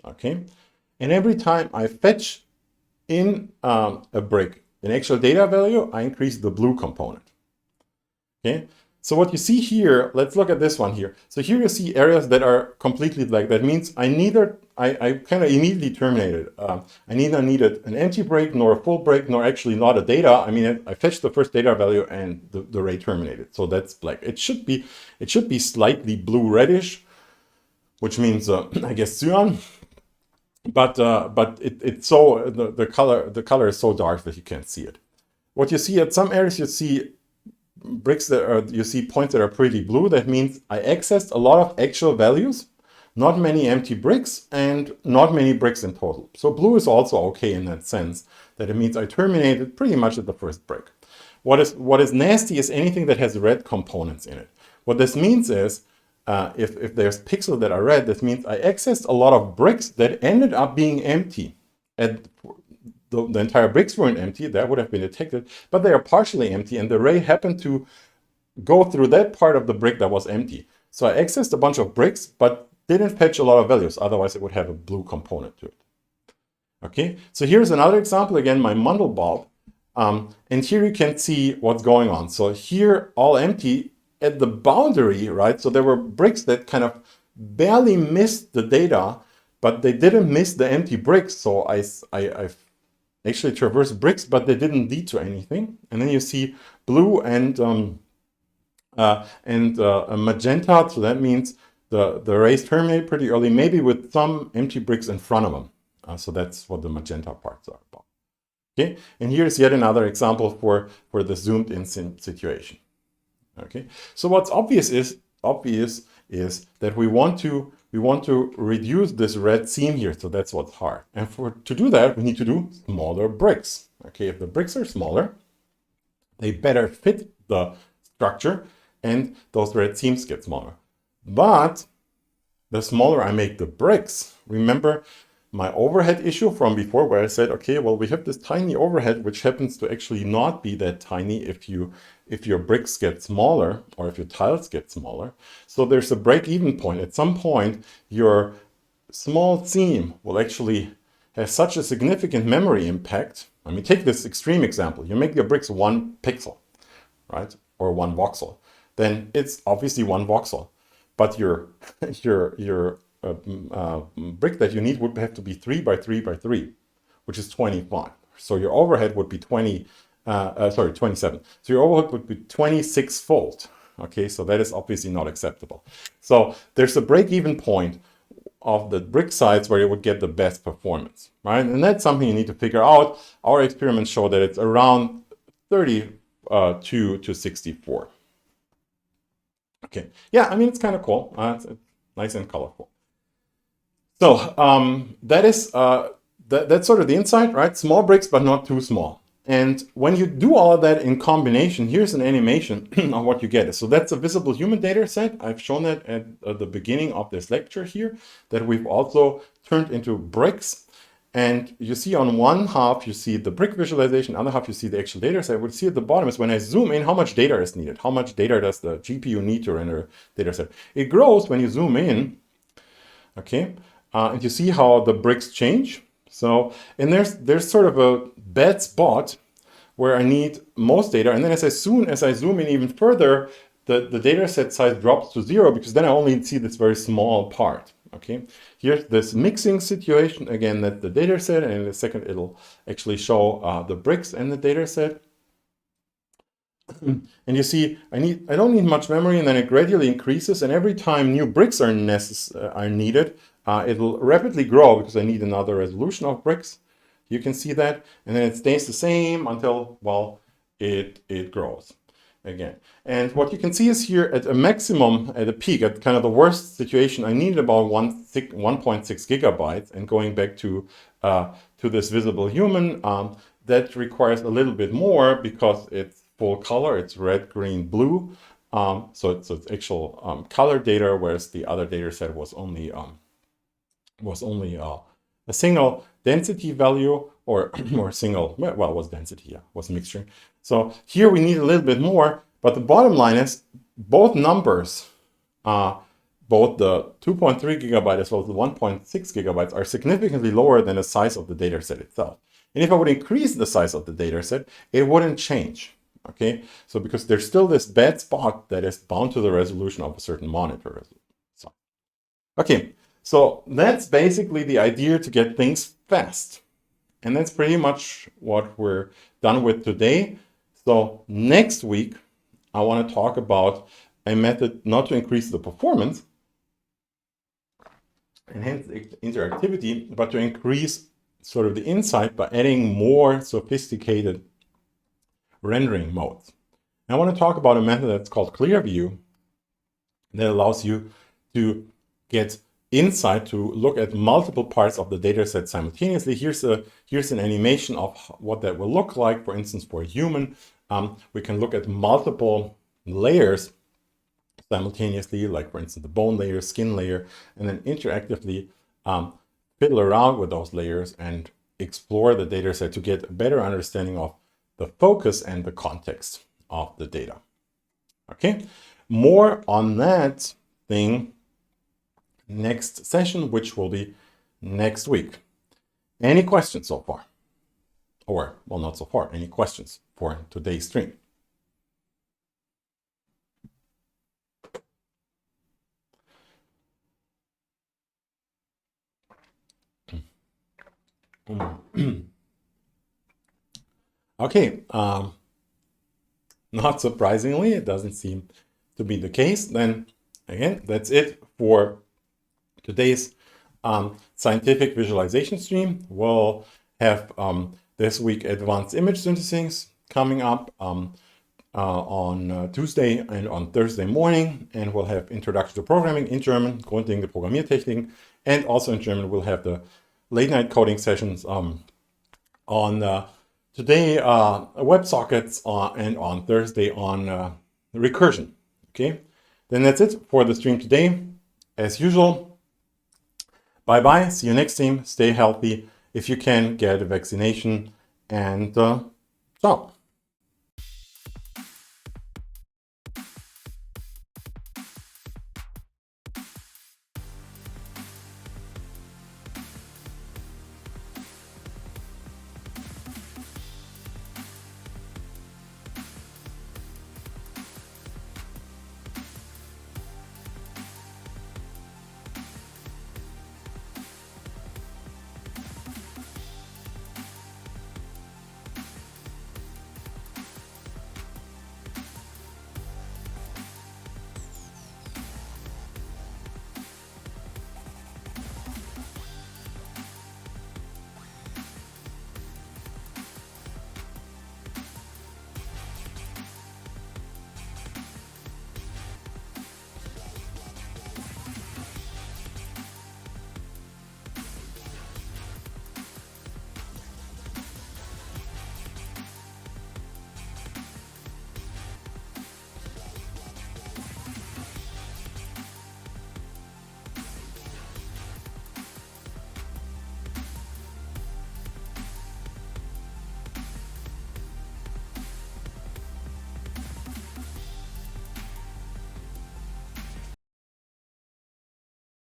Okay, and every time I fetch in a brick an actual data value, I increase the blue component. Okay, so what you see here, let's look at this one here. So here you see areas that are completely black. That means I kind of immediately terminated. I neither needed an empty break nor a full break, nor actually not a data. I mean, I fetched the first data value and the ray terminated. So that's black. It should be slightly blue reddish, which means I guess cyan. But it's so the color is so dark that you can't see it. What you see at some areas, you see bricks that are, you see points that are pretty blue. That means I accessed a lot of actual values, not many empty bricks, and not many bricks in total. So blue is also okay in that sense, that it means I terminated pretty much at the first brick. What is nasty is anything that has red components in it. What this means is if there's pixels that are red, this means I accessed a lot of bricks that ended up being empty. And the entire bricks weren't empty, that would have been detected, but they are partially empty, and the ray happened to go through that part of the brick that was empty. So I accessed a bunch of bricks, but didn't fetch a lot of values, otherwise it would have a blue component to it. Okay, so here's another example, again, my Mandelbulb. And here you can see what's going on. So here, all empty at the boundary, right? So there were bricks that kind of barely missed the data, but they didn't miss the empty bricks. So I actually traverse bricks, but they didn't lead to anything. And then you see blue and a magenta, so that means the rays terminate pretty early, maybe with some empty bricks in front of them. So that's what the magenta parts are about. Okay, and here's yet another example for the zoomed in situation. Okay, so what's obvious is that we want to reduce this red seam here, so that's what's hard. And to do that, we need to do smaller bricks. Okay, if the bricks are smaller, they better fit the structure, and those red seams get smaller. But the smaller I make the bricks, remember my overhead issue from before where I said, okay, well, we have this tiny overhead, which happens to actually not be that tiny if your bricks get smaller or if your tiles get smaller. So there's a break-even point. At some point, your small seam will actually have such a significant memory impact. I mean, take this extreme example. You make your bricks 1 pixel, right? Or 1 voxel. Then it's obviously 1 voxel. But your brick that you need would have to be 3 by 3 by 3, which is 25. So your overhead would be 27. So your overhead would be 26-fold. Okay, so that is obviously not acceptable. So there's a break-even point of the brick size where you would get the best performance, right? And that's something you need to figure out. Our experiments show that it's around 32 to 64. Okay, yeah, I mean, it's kind of cool. It's nice and colorful. So that's sort of the insight, right? Small bricks, but not too small. And when you do all of that in combination, here's an animation of what you get. So that's a visible human data set. I've shown that at the beginning of this lecture here, that we've also turned into bricks. And you see on one half, you see the brick visualization, other half, you see the actual data set. What you see at the bottom is when I zoom in, how much data is needed. How much data does the GPU need to render a data set? It grows when you zoom in, okay? And you see how the bricks change. So, and there's sort of a bad spot where I need most data. And then as soon as I zoom in even further, the data set size drops to 0 because then I only see this very small part. Okay, here's this mixing situation. Again, that's the data set, and in a second it'll actually show the bricks and the data set. And you see, I don't need much memory, and then it gradually increases. And every time new bricks are needed, it'll rapidly grow because I need another resolution of bricks. You can see that, and then it stays the same until, well, it grows again. And what you can see is here at a maximum, at a peak, at kind of the worst situation, I needed about 1.6 gigabytes. And going back to this visible human, that requires a little bit more because it's full color. It's red, green, blue. So it's actual color data, whereas the other data set was only a single density value, or single, well, it was density, yeah, was mixture. So here we need a little bit more, but the bottom line is both numbers, both the 2.3 gigabyte as well as the 1.6 gigabytes are significantly lower than the size of the data set itself. And if I would increase the size of the data set, it wouldn't change. Okay, so because there's still this bad spot that is bound to the resolution of a certain monitor. So, okay, so that's basically the idea to get things fast. And that's pretty much what we're done with today. So next week, I want to talk about a method not to increase the performance, enhance interactivity, but to increase sort of the insight by adding more sophisticated rendering modes. And I want to talk about a method that's called Clearview that allows you to get insight to look at multiple parts of the data set simultaneously. Here's an animation of what that will look like. For instance, for a human, we can look at multiple layers simultaneously, like for instance, the bone layer, skin layer, and then interactively fiddle around with those layers and explore the data set to get a better understanding of the focus and the context of the data. Okay, more on that thing next session, which will be next week. Any questions so far? Or, well, not so far, any questions for today's stream? Okay, not surprisingly, it doesn't seem to be the case. Then again, that's it for today's scientific visualization stream. We'll have this week advanced image synthesis coming up on Tuesday and on Thursday morning, and we'll have introduction to programming in German, grundlegende Programmiertechniken, and also in German we'll have the late night coding sessions on today WebSockets and on Thursday on recursion. Okay, then that's it for the stream today. As usual, bye bye. See you next time. Stay healthy. If you can, get a vaccination, and ciao.